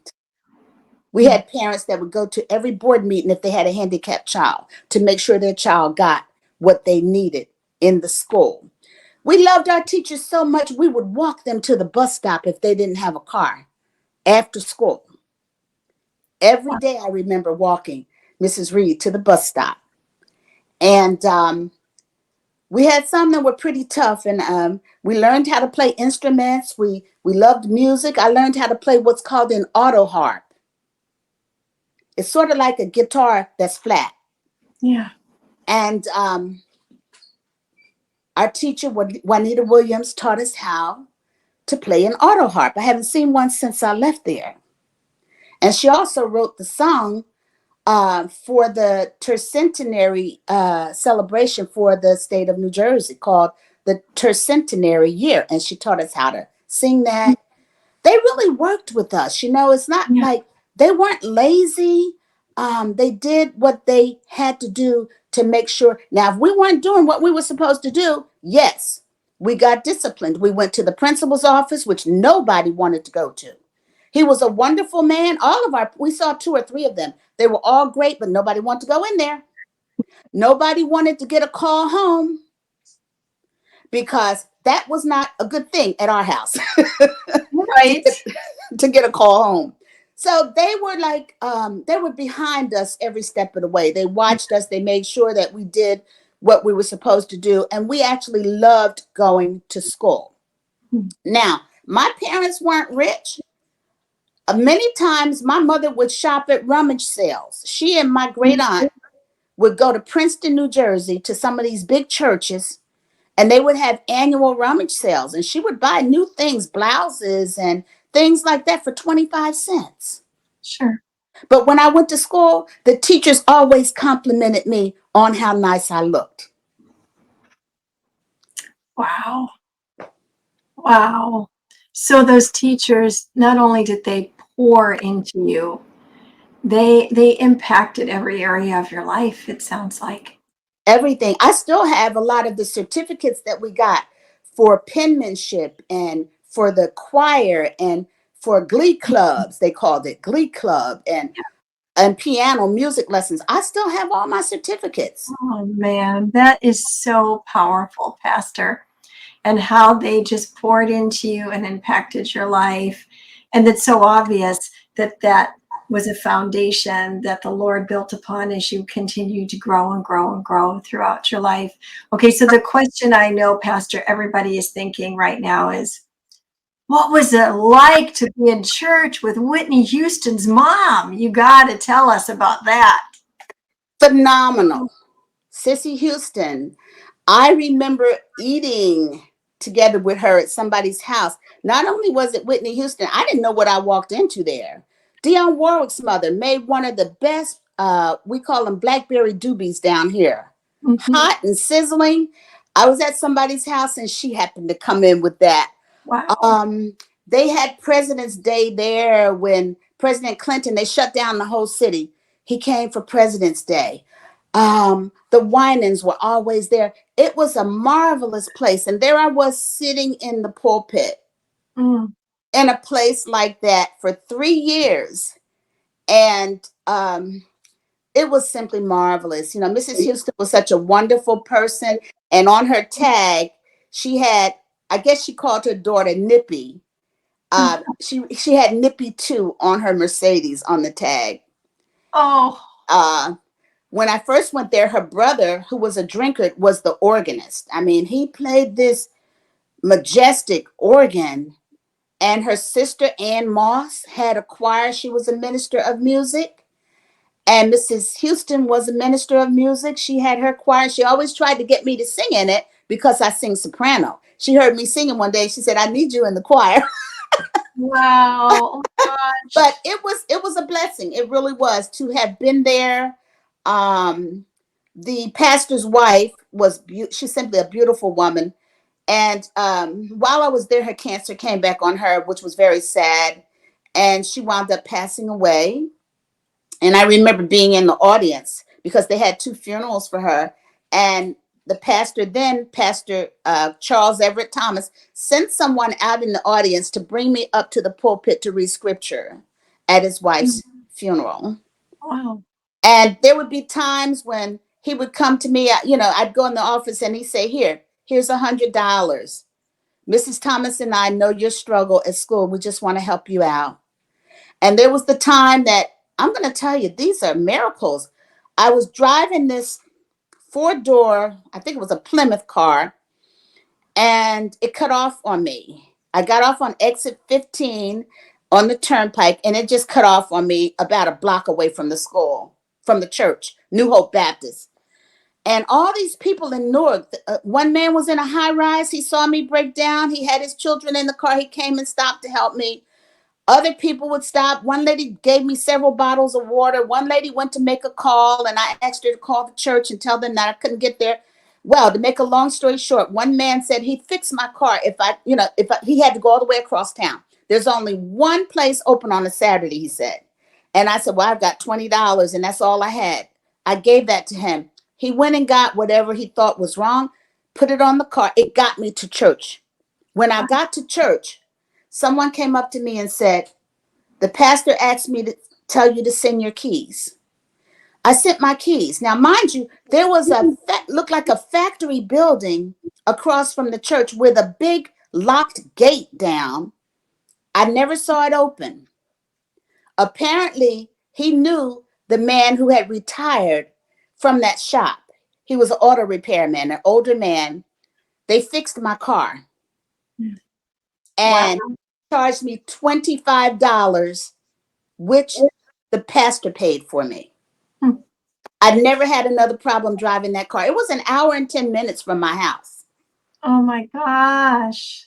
We had parents that would go to every board meeting if they had a handicapped child to make sure their child got what they needed in the school. We loved our teachers so much, we would walk them to the bus stop if they didn't have a car after school. Every day I remember walking Mrs. Reed to the bus stop. And we had some that were pretty tough, and we learned how to play instruments. We loved music. I learned how to play what's called an auto harp. It's sort of like a guitar that's flat. Yeah. And our teacher, Juanita Williams, taught us how to play an auto harp. I haven't seen one since I left there. And she also wrote the song for the tercentenary celebration for the state of New Jersey called the Tercentenary Year. And she taught us how to sing that. They really worked with us. You know, it's not like they weren't lazy. They did what they had to do to make sure. Now, if we weren't doing what we were supposed to do, yes, we got disciplined. We went to the principal's office, which nobody wanted to go to. He was a wonderful man. We saw 2 or 3 of them. They were all great, but nobody wanted to go in there. Nobody wanted to get a call home because that was not a good thing at our house. Right. to get a call home. So they were like, they were behind us every step of the way. They watched us. They made sure that we did what we were supposed to do. And we actually loved going to school. Now, my parents weren't rich. Many times my mother would shop at rummage sales. She and my great aunt would go to Princeton, New Jersey, to some of these big churches, and they would have annual rummage sales, and she would buy new things, blouses and things like that for 25 cents. Sure. But when I went to school, the teachers always complimented me on how nice I looked. Wow. Wow. So those teachers, not only did they pour into you, they impacted every area of your life, it sounds like. Everything. I still have a lot of the certificates that we got for penmanship and for the choir and for glee clubs. They called it glee club and piano music lessons. I still have all my certificates. Oh man, that is so powerful, Pastor. And how they just poured into you and impacted your life. And it's so obvious that that was a foundation that the Lord built upon as you continue to grow and grow and grow throughout your life. Okay, so the question I know, Pastor, everybody is thinking right now is, what was it like to be in church with Whitney Houston's mom? You got to tell us about that. Phenomenal. Sissy Houston. I remember eating together with her at somebody's house. Not only was it Whitney Houston, I didn't know what I walked into there. Dionne Warwick's mother made one of the best, we call them blackberry doobies down here. Mm-hmm. Hot and sizzling. I was at somebody's house and she happened to come in with that. Wow. They had President's Day there when President Clinton, they shut down the whole city. He came for President's Day. The Winans were always there. It was a marvelous place. And there I was sitting in the pulpit in a place like that for 3 years. And it was simply marvelous. You know, Mrs. Houston was such a wonderful person. And on her tag, she had, I guess she called her daughter Nippy. She had Nippy 2 on her Mercedes on the tag. Oh. When I first went there, her brother, who was a drinker, was the organist. I mean, he played this majestic organ. And her sister, Ann Moss, had a choir. She was a minister of music. And Mrs. Houston was a minister of music. She had her choir. She always tried to get me to sing in it because I sing soprano. She heard me singing one day. She said, I need you in the choir. Wow. Gosh. But it was a blessing. It really was to have been there. The pastor's wife was she's simply a beautiful woman. And while I was there, her cancer came back on her, which was very sad. And she wound up passing away. And I remember being in the audience because they had 2 funerals for her. And the pastor then, Pastor Charles Everett Thomas, sent someone out in the audience to bring me up to the pulpit to read scripture at his wife's funeral. Wow. And there would be times when he would come to me, you know, I'd go in the office and he'd say, here's $100. Mrs. Thomas and I know your struggle at school. We just want to help you out. And there was the time that, I'm going to tell you, these are miracles. I was driving this 4-door, I think it was a Plymouth car, and it cut off on me. I got off on exit 15 on the turnpike, and it just cut off on me about a block away from the school, from the church, New Hope Baptist. And all these people in Newark, one man was in a high rise. He saw me break down. He had his children in the car. He came and stopped to help me. Other people would stop. One lady gave me several bottles of water. One lady went to make a call, and I asked her to call the church and tell them that I couldn't get there. Well, to make a long story short, one man said he'd fix my car if he had to go all the way across town. There's only one place open on a Saturday, he said. And I said, well, I've got $20, and that's all I had. I gave that to him. He went and got whatever he thought was wrong, put it on the car. It got me to church. When I got to church, someone came up to me and said, the pastor asked me to tell you to send your keys. I sent my keys. Now, mind you, there was looked like a factory building across from the church with a big locked gate down. I never saw it open. Apparently, he knew the man who had retired from that shop. He was an auto repairman, an older man. They fixed my car and charged me $25, which the pastor paid for me. I never had another problem driving that car. It was an hour and 10 minutes from my house. Oh my gosh.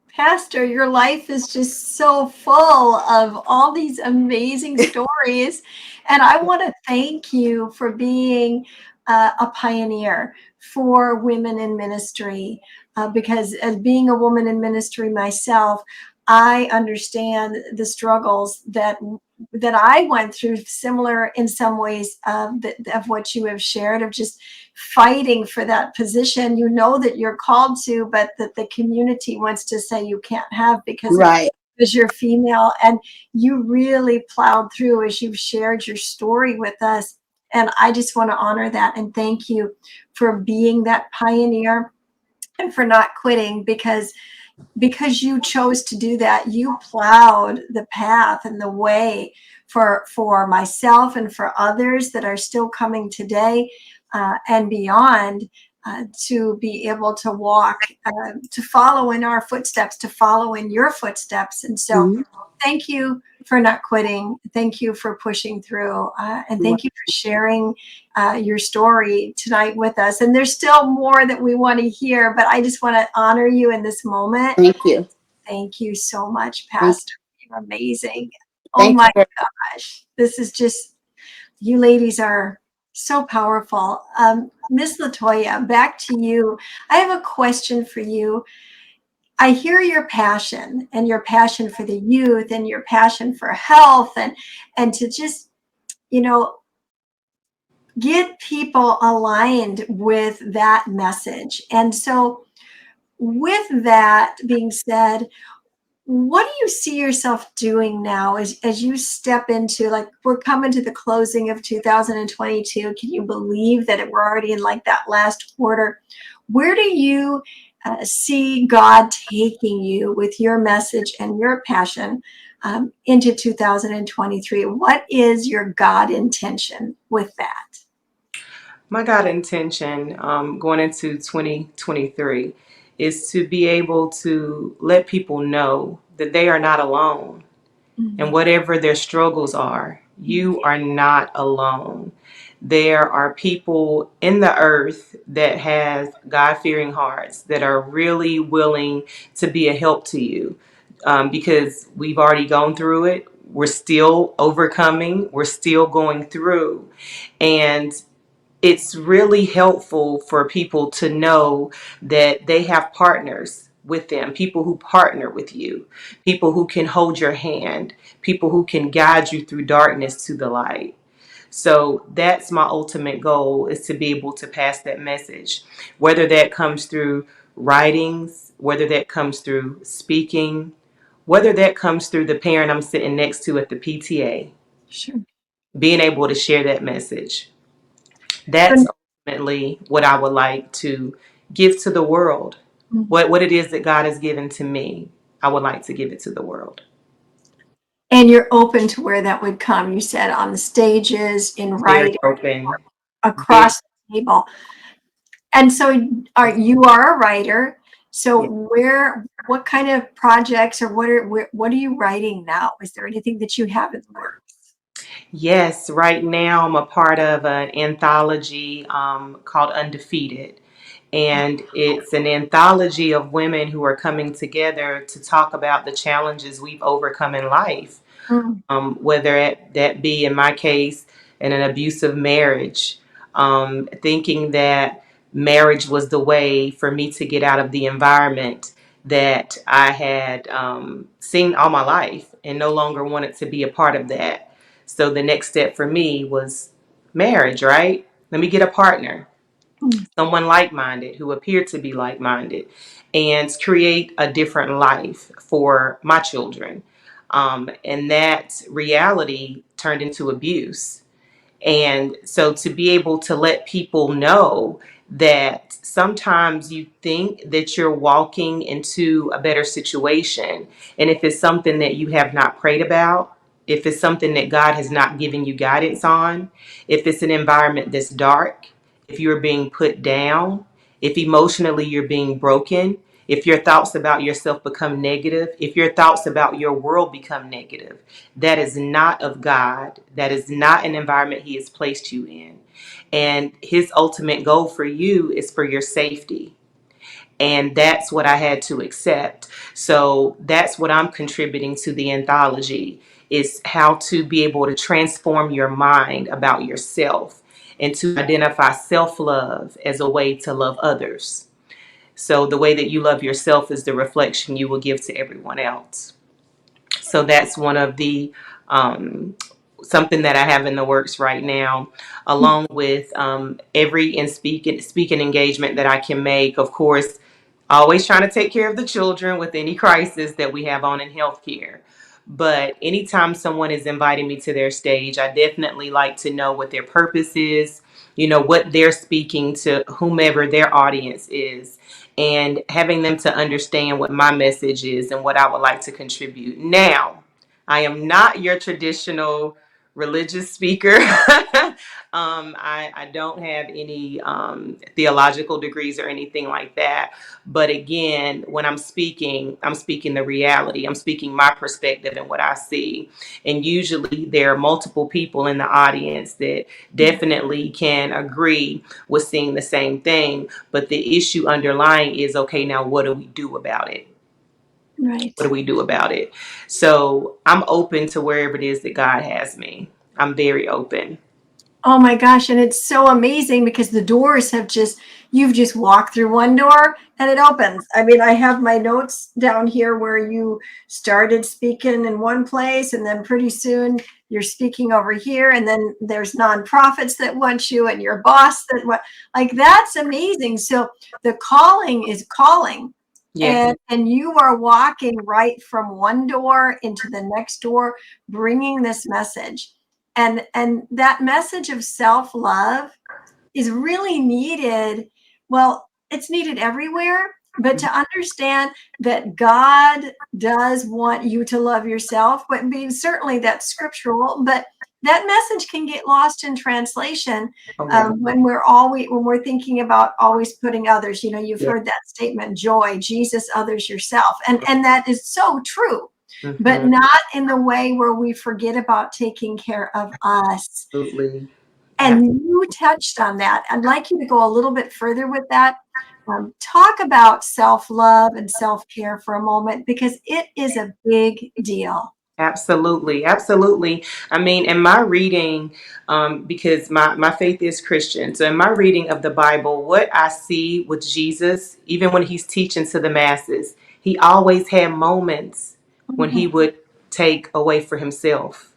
Pastor, your life is just so full of all these amazing stories. And I want to thank you for being a pioneer for women in ministry, because as being a woman in ministry myself, I understand the struggles that I went through, similar in some ways of what you have shared, of just fighting for that position you know that you're called to, but that the community wants to say you can't have because Right. you're female. And you really plowed through as you've shared your story with us. And I just want to honor that and thank you for being that pioneer and for not quitting, because you chose to do that. You plowed the path and the way for myself and for others that are still coming today, and beyond, to be able to walk, to follow in our footsteps, to follow in your footsteps. And so Mhm. thank you for not quitting. Thank you for pushing through, and thank you for sharing your story tonight with us. And there's still more that we want to hear, but I just want to honor you in this moment. Thank you. Thank you so much, Thank Pastor. You're amazing. Oh Thank my you. gosh. This is just, you ladies are so powerful. Miss Latoya, back to you. I have a question for you. I hear your passion, and your passion for the youth, and your passion for health, and to just, you know, get people aligned with that message. And so with that being said, what do you see yourself doing now as you step into, like, we're coming to the closing of 2022? Can you believe that we're already in like that last quarter? Where do you see God taking you with your message and your passion into 2023? What is your God intention with that? My God intention going into 2023 is to be able to let people know that they are not alone. And whatever their struggles are, you are not alone. There are people in the earth that has God-fearing hearts that are really willing to be a help to you, because we've already gone through it. We're still overcoming. We're still going through. And it's really helpful for people to know that they have partners with them, people who partner with you, people who can hold your hand, people who can guide you through darkness to the light. So that's my ultimate goal, is to be able to pass that message, whether that comes through writings, whether that comes through speaking, whether that comes through the parent I'm sitting next to at the PTA, Sure. being able to share that message. That's ultimately what I would like to give to the world. What it is that God has given to me, I would like to give it to the world. And you're open to where that would come. You said on the stages, in Very writing, open. Very, across the table. And so you are a writer. So yeah. what kind of projects, or what are you writing now? Is there anything that you have in the works? Yes, right now I'm a part of an anthology called Undefeated. And it's an anthology of women who are coming together to talk about the challenges we've overcome in life. Mm, Whether that be, in my case, in an abusive marriage, thinking that marriage was the way for me to get out of the environment that I had seen all my life and no longer wanted to be a part of that. So the next step for me was marriage, right? Let me get a partner, mm, someone like-minded who appeared to be like-minded, and create a different life for my children. And that reality turned into abuse. And so to be able to let people know that sometimes you think that you're walking into a better situation. And if it's something that you have not prayed about, if it's something that God has not given you guidance on, if it's an environment that's dark, if you're being put down, if emotionally you're being broken, if your thoughts about yourself become negative, if your thoughts about your world become negative, that is not of God. That is not an environment He has placed you in. And His ultimate goal for you is for your safety. And that's what I had to accept. So that's what I'm contributing to the anthology, is how to be able to transform your mind about yourself and to identify self-love as a way to love others. So the way that you love yourself is the reflection you will give to everyone else. So that's one of the something that I have in the works right now, along with every speaking engagement that I can make. Of course, always trying to take care of the children with any crisis that we have on in healthcare. But anytime someone is inviting me to their stage, I definitely like to know what their purpose is, what they're speaking to whomever their audience is, and having them to understand what my message is and what I would like to contribute. Now, I am not your traditional religious speaker. I don't have any theological degrees or anything like that. But again, when I'm speaking the reality. I'm speaking my perspective and what I see. And usually there are multiple people in the audience that definitely can agree with seeing the same thing. But the issue underlying is, okay, now what do we do about it? Right. What do we do about it? So I'm open to wherever it is that God has me. I'm very open. Oh my gosh. And it's so amazing because the doors you've just walked through one door and it opens. I mean, I have my notes down here where you started speaking in one place and then pretty soon you're speaking over here. And then there's nonprofits that want you and your boss that want, like, that's amazing. So the calling is calling. Yes. And you are walking right from one door into the next door, bringing this message. And that message of self-love is really needed. Well, it's needed everywhere, but to understand that God does want you to love yourself, but being certainly that's scriptural, but that message can get lost in translation Oh, yeah. when we're thinking about always putting others. You've heard that statement, joy, Jesus, others, yourself, and that is so true. But Mm-hmm. not in the way where we forget about taking care of us. Absolutely. And you touched on that. I'd like you to go a little bit further with that. Talk about self-love and self-care for a moment, because it is a big deal. Absolutely. Absolutely. I mean, in my reading, because my faith is Christian. So in my reading of the Bible, what I see with Jesus, even when he's teaching to the masses, he always had moments when he would take away for himself,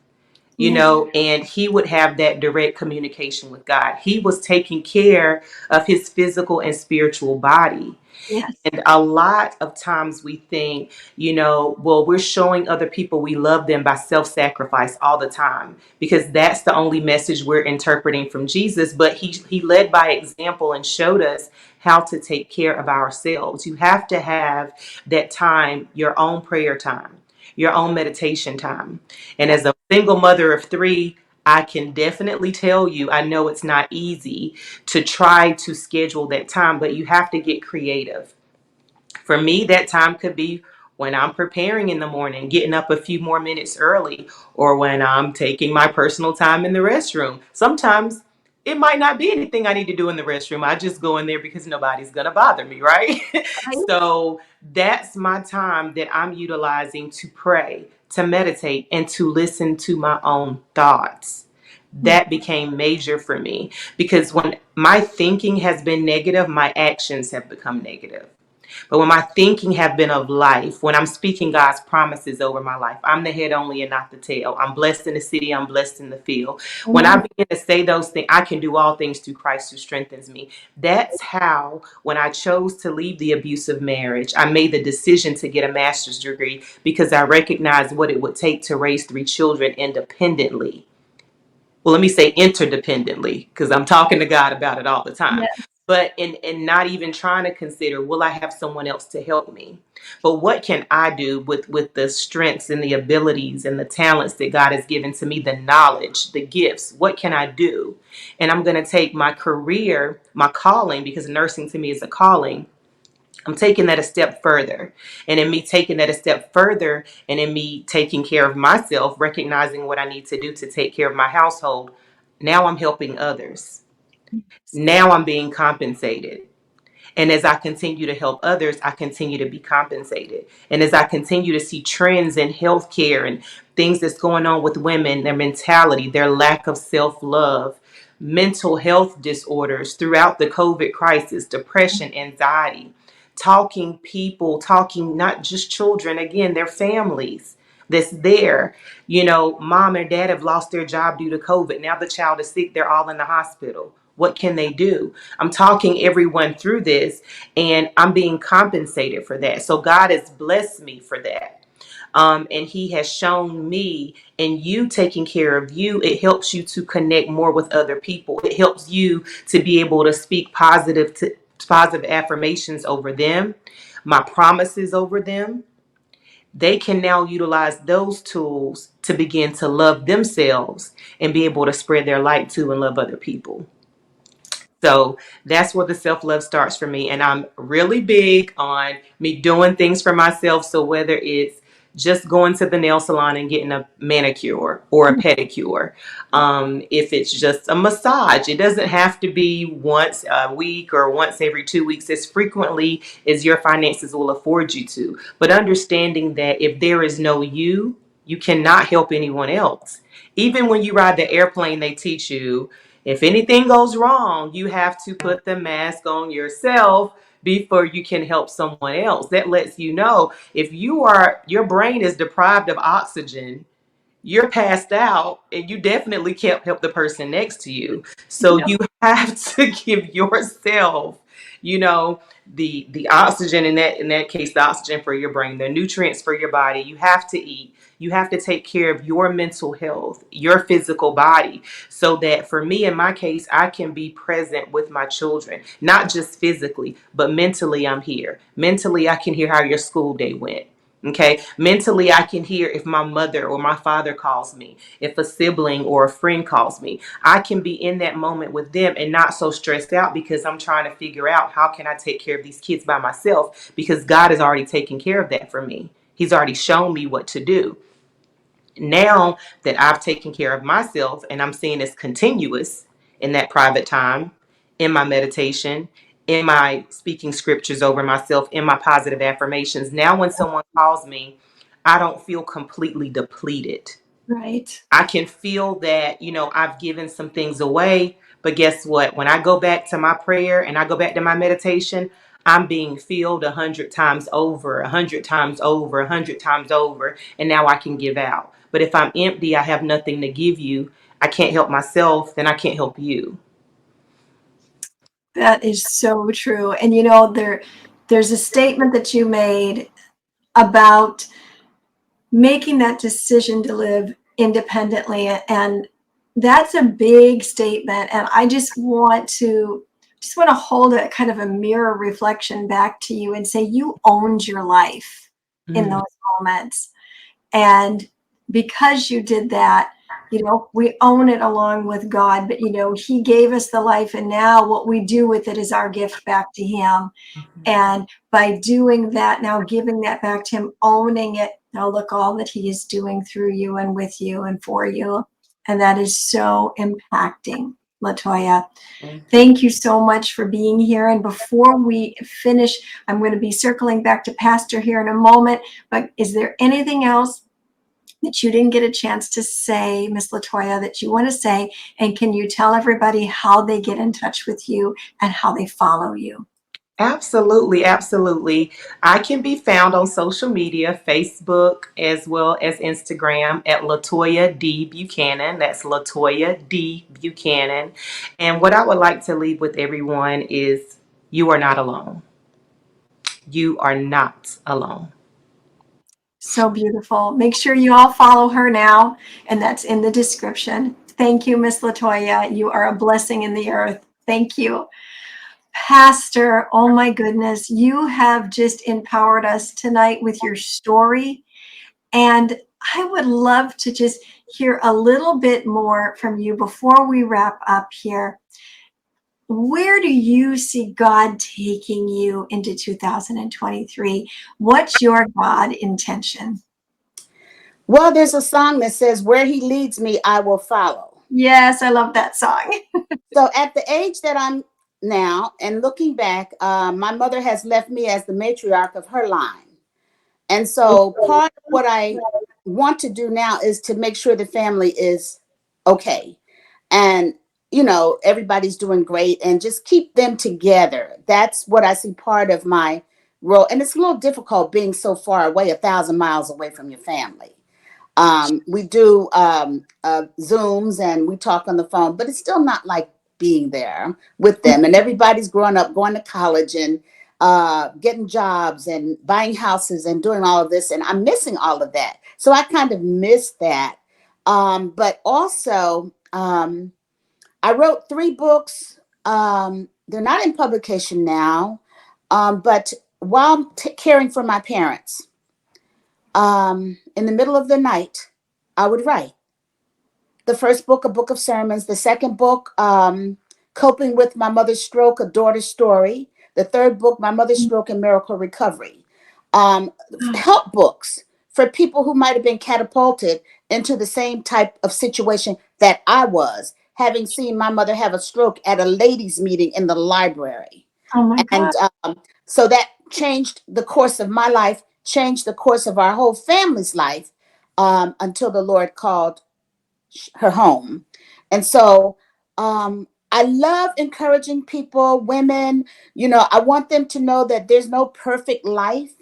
Yes. And he would have that direct communication with God. He was taking care of his physical and spiritual body. Yes. And a lot of times we think, well, we're showing other people we love them by self-sacrifice all the time, because that's the only message we're interpreting from Jesus. But he led by example and showed us how to take care of ourselves. You have to have that time, your own prayer time, your own meditation time. And as a single mother of three, I can definitely tell you, I know it's not easy to try to schedule that time, but you have to get creative. For me, that time could be when I'm preparing in the morning, getting up a few more minutes early, or when I'm taking my personal time in the restroom. Sometimes it might not be anything I need to do in the restroom. I just go in there because nobody's going to bother me, right? Right. So that's my time that I'm utilizing to pray, to meditate, and to listen to my own thoughts. That became major for me, because when my thinking has been negative, my actions have become negative. But when my thinking have been of life, when I'm speaking God's promises over my life, I'm the head only and not the tail. I'm blessed in the city, I'm blessed in the field. When I begin to say those things, I can do all things through Christ who strengthens me. That's how, when I chose to leave the abusive marriage, I made the decision to get a master's degree, because I recognized what it would take to raise three children independently. Well, let me say interdependently, because I'm talking to God about it all the time. Yes. But in not even trying to consider, will I have someone else to help me? But what can I do with the strengths and the abilities and the talents that God has given to me, the knowledge, the gifts? What can I do? And I'm going to take my career, my calling, because nursing to me is a calling, I'm taking that a step further. And in me taking that a step further, and in me taking care of myself, recognizing what I need to do to take care of my household, now I'm helping others. Now I'm being compensated. And as I continue to help others, I continue to be compensated. And as I continue to see trends in healthcare and things that's going on with women, their mentality, their lack of self-love, mental health disorders throughout the COVID crisis, depression, anxiety, talking not just children, again, their families that's there. You know, mom and dad have lost their job due to COVID. Now the child is sick. They're all in the hospital. What can they do? I'm talking everyone through this, and I'm being compensated for that. So God has blessed me for that. And he has shown me, and you taking care of you, it helps you to connect more with other people. It helps you to be able to speak positive affirmations over them, my promises over them. They can now utilize those tools to begin to love themselves and be able to spread their light to and love other people. So that's where the self-love starts for me. And I'm really big on me doing things for myself. So whether it's just going to the nail salon and getting a manicure or a pedicure, if it's just a massage, it doesn't have to be once a week or once every 2 weeks, as frequently as your finances will afford you to. But understanding that if there is no you, you cannot help anyone else. Even when you ride the airplane, they teach you, if anything goes wrong, you have to put the mask on yourself before you can help someone else. That lets you know if your brain is deprived of oxygen, you're passed out, and you definitely can't help the person next to you. So Yep. you have to give yourself, you know, the oxygen, in that case, the oxygen for your brain, the nutrients for your body. You have to eat. You have to take care of your mental health, your physical body, so that for me, in my case, I can be present with my children, not just physically, but mentally. I'm here. Mentally, I can hear how your school day went. Okay. Mentally, I can hear if my mother or my father calls me, if a sibling or a friend calls me. I can be in that moment with them and not so stressed out because I'm trying to figure out how can I take care of these kids by myself, because God has already taken care of that for me. He's already shown me what to do. Now that I've taken care of myself and I'm seeing this continuous in that private time, in my meditation, in my speaking scriptures over myself, in my positive affirmations, now when someone calls me, I don't feel completely depleted. Right. I can feel that, I've given some things away, but guess what? When I go back to my prayer and I go back to my meditation, I'm being filled 100 times over, 100 times over, 100 times over, and now I can give out. But if I'm empty, I have nothing to give you. I can't help myself, then I can't help you. That is so true. And there's a statement that you made about making that decision to live independently, and that's a big statement. And I just want to hold a kind of a mirror reflection back to you and say you owned your life in Mm. those moments. And because you did that, we own it along with God, but he gave us the life, and now what we do with it is our gift back to him. And by doing that, now giving that back to him, owning it, now look all that he is doing through you and with you and for you. And that is so impacting, Latoya. Thank you so much for being here. And before we finish, I'm going to be circling back to Pastor here in a moment. But is there anything else that you didn't get a chance to say, Miss Latoya, that you want to say? And can you tell everybody how they get in touch with you and how they follow you? Absolutely, absolutely. I can be found on social media, Facebook as well as Instagram at Latoya D. Buchanan. That's Latoya D. Buchanan. And what I would like to leave with everyone is you are not alone. You are not alone. So beautiful. Make sure you all follow her now, and that's in the description. Thank you, Miss Latoya. You are a blessing in the earth. Thank you. Pastor, oh my goodness, you have just empowered us tonight with your story. And I would love to just hear a little bit more from you before we wrap up here. where do you see God taking you into 2023? What's your God intention? Well, there's a song that says, "Where he leads me, I will follow." Yes, I love that song. So at the age that I'm now, and looking back, my mother has left me as the matriarch of her line. And so part of what I want to do now is to make sure the family is okay. And, everybody's doing great and just keep them together. That's what I see part of my role. And it's a little difficult being so far away, 1,000 miles away from your family. We do Zooms and we talk on the phone, but it's still not like being there with them. And everybody's growing up, going to college and getting jobs and buying houses and doing all of this. And I'm missing all of that. So I kind of miss that. But also, I wrote 3 books. They're not in publication now, but while caring for my parents, in the middle of the night, I would write. The first book, a book of sermons. The second book, coping with my mother's stroke, a daughter's story. The third book, my mother's stroke and miracle recovery. Help books for people who might have been catapulted into the same type of situation that I was, having seen my mother have a stroke at a ladies' meeting in the library. Oh my And God. so that changed the course of my life, changed the course of our whole family's life, until the Lord called her home. And so I love encouraging people, women. I want them to know that there's no perfect life.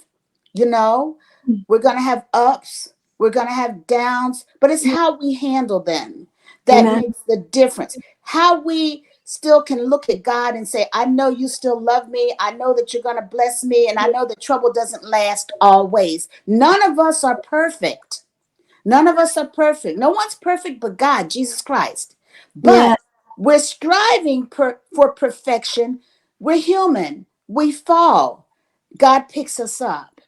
We're going to have ups, we're going to have downs, but it's how we handle them that Amen. makes the difference. How we still can look at God and say, I know you still love me. I know that you're going to bless me. And I know that trouble doesn't last always. None of us are perfect. None of us are perfect. No one's perfect but God, Jesus Christ. But Yeah. we're striving for perfection. We're human. We fall. God picks us up.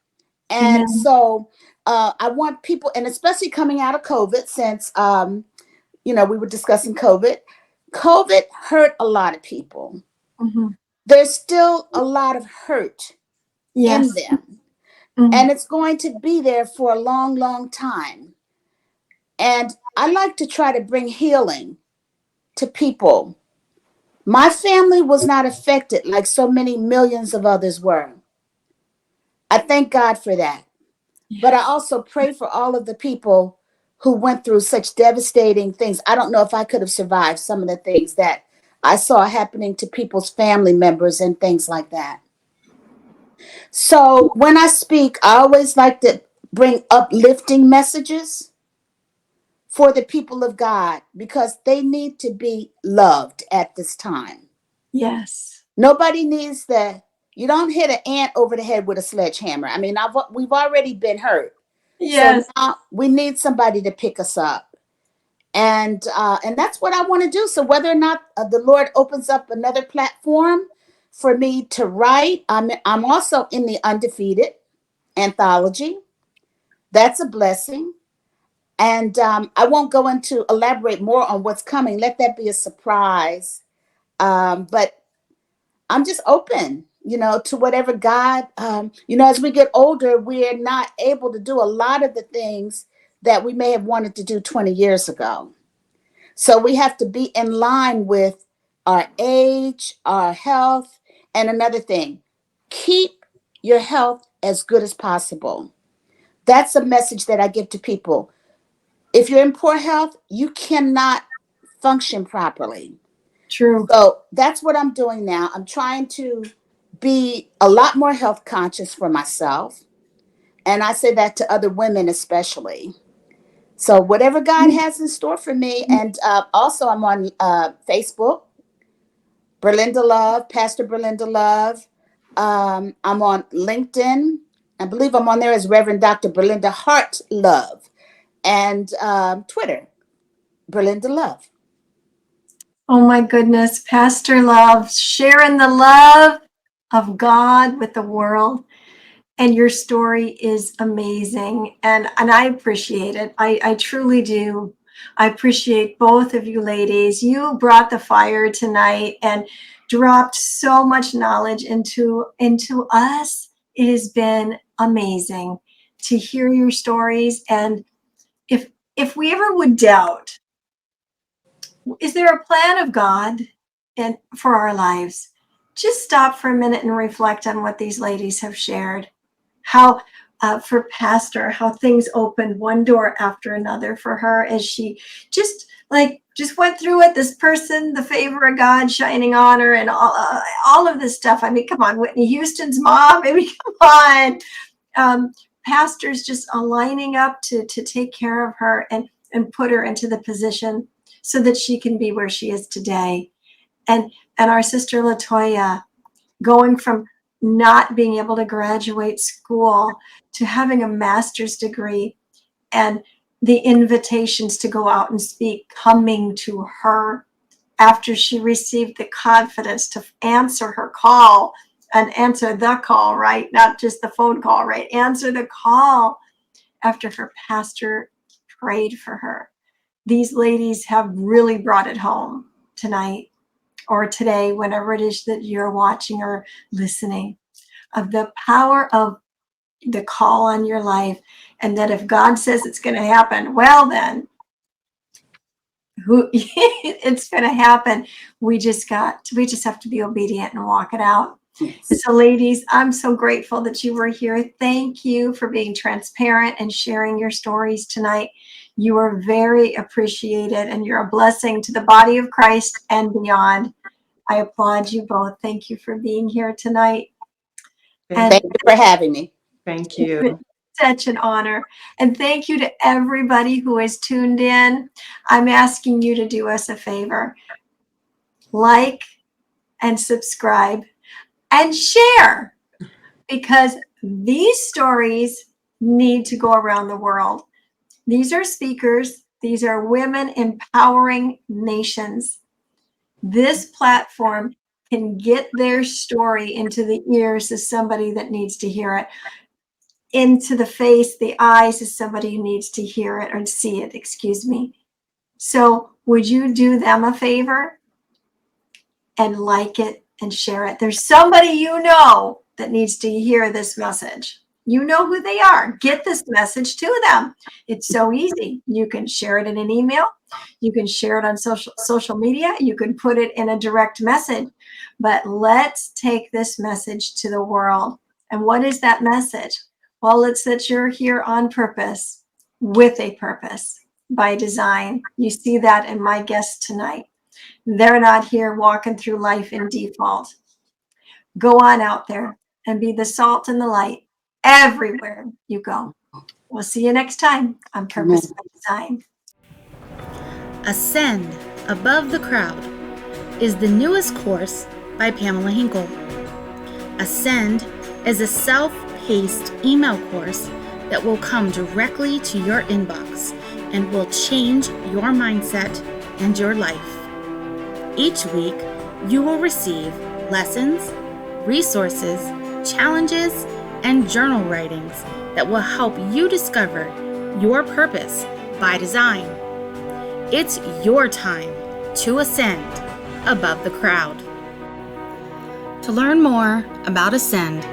And Amen. so I want people, and especially coming out of COVID, since, we were discussing COVID. COVID hurt a lot of people. Mhm. There's still a lot of hurt in Yes. them. Mhm. And it's going to be there for a long, long time. And I like to try to bring healing to people. My family was not affected like so many millions of others were. I thank God for that. But I Yes. also pray for all of the people who went through such devastating things. I don't know if I could have survived some of the things that I saw happening to people's family members and things like that. So when I speak, I always like to bring uplifting messages for the people of God because they need to be loved at this time. Yes. Nobody needs you don't hit an ant over the head with a sledgehammer. I mean, we've already been hurt. So Yes. now we need somebody to pick us up. And that's what I want to do. So whether or not the Lord opens up another platform for me to write, I'm also in the Undefeated anthology. That's a blessing. And I won't go into elaborate more on what's coming. Let that be a surprise. But I'm just open, to whatever God, as we get older, we're not able to do a lot of the things that we may have wanted to do 20 years ago. So we have to be in line with our age, our health, and another thing, keep your health as good as possible. That's a message that I give to people. If you're in poor health, you cannot function properly. True. So that's what I'm doing now. I'm trying to be a lot more health conscious for myself. And I say that to other women, especially. So whatever God has in store for me. And also I'm on Facebook, Berlinda Love, Pastor Berlinda Love. I'm on LinkedIn. I believe I'm on there as Reverend Dr. Berlinda Hart Love. And Twitter, Berlinda Love. Oh my goodness, Pastor Love, sharing the love of God with the world. And your story is amazing. And I appreciate it. I truly do. I appreciate both of you ladies. You brought the fire tonight. And dropped so much knowledge into us. It has been amazing to hear your stories. And if we ever would doubt, is there a plan of God and for our lives? Just stop for a minute and reflect on what these ladies have shared. How for Pastor, how things opened one door after another for her as she just went through it. This person, the favor of God shining on her, and all of this stuff. I mean, come on, Whitney Houston's mom. I mean, come on. Pastors just aligning up to take care of her and put her into the position so that she can be where she is today. And our sister Latoya going from not being able to graduate school to having a master's degree, and the invitations to go out and speak coming to her after she received the confidence to answer her call and answer the call, right? Not just the phone call, right? Answer the call after her pastor prayed for her. These ladies have really brought it home tonight or today, whenever it is that you're watching or listening, of the power of the call on your life, and that if God says it's going to happen, well then, it's going to happen. We just have to be obedient and walk it out. Yes. So ladies, I'm so grateful that you were here. Thank you for being transparent and sharing your stories tonight. You are very appreciated, and you're a blessing to the body of Christ and beyond. I applaud you both. Thank you for being here tonight. Thank you for having me. Thank you. Such an honor. And thank you to everybody who has tuned in. I'm asking you to do us a favor. Like and subscribe and share, because these stories need to go around the world. These are speakers. These are women empowering nations. This platform can get their story into the ears of somebody that needs to hear it, into the face, the eyes of somebody who needs to hear it or see it, excuse me. So would you do them a favor and like it and share it? There's somebody you know that needs to hear this message. You know who they are. Get this message to them. It's so easy. You can share it in an email. You can share it on social media. You can put it in a direct message. But let's take this message to the world. And what is that message? Well, it's that you're here on purpose, with a purpose, by design. You see that in my guests tonight. They're not here walking through life in default. Go on out there and be the salt and the light everywhere you go. We'll see you next time on Purpose by Design. Ascend Above the Crowd is the newest course by Pamela Hinkle. Ascend is a self-paced email course that will come directly to your inbox and will change your mindset and your life. Each week, you will receive lessons, resources, challenges, and journal writings that will help you discover your purpose by design. It's your time to ascend above the crowd. To learn more about Ascend,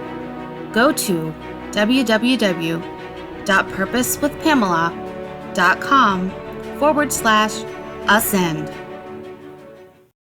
go to www.purposewithpamela.com/ascend.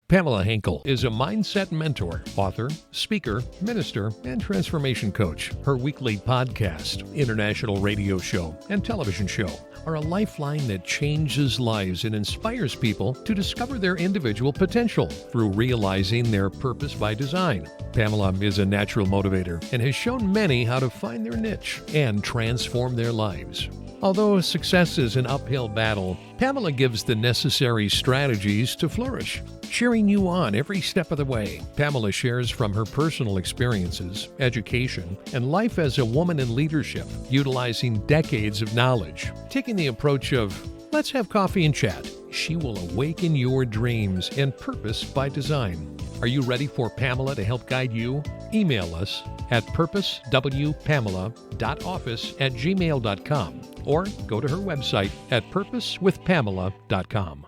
Pamela Hinkle is a mindset mentor, author, speaker, minister, and transformation coach. Her weekly podcast, international radio show, and television show are a lifeline that changes lives and inspires people to discover their individual potential through realizing their purpose by design. Pamela is a natural motivator and has shown many how to find their niche and transform their lives. Although success is an uphill battle, Pamela gives the necessary strategies to flourish, cheering you on every step of the way. Pamela shares from her personal experiences, education, and life as a woman in leadership, utilizing decades of knowledge. Taking the approach of, let's have coffee and chat, she will awaken your dreams and purpose by design. Are you ready for Pamela to help guide you? Email us at purposewpamela.office@gmail.com or go to her website at purposewithpamela.com.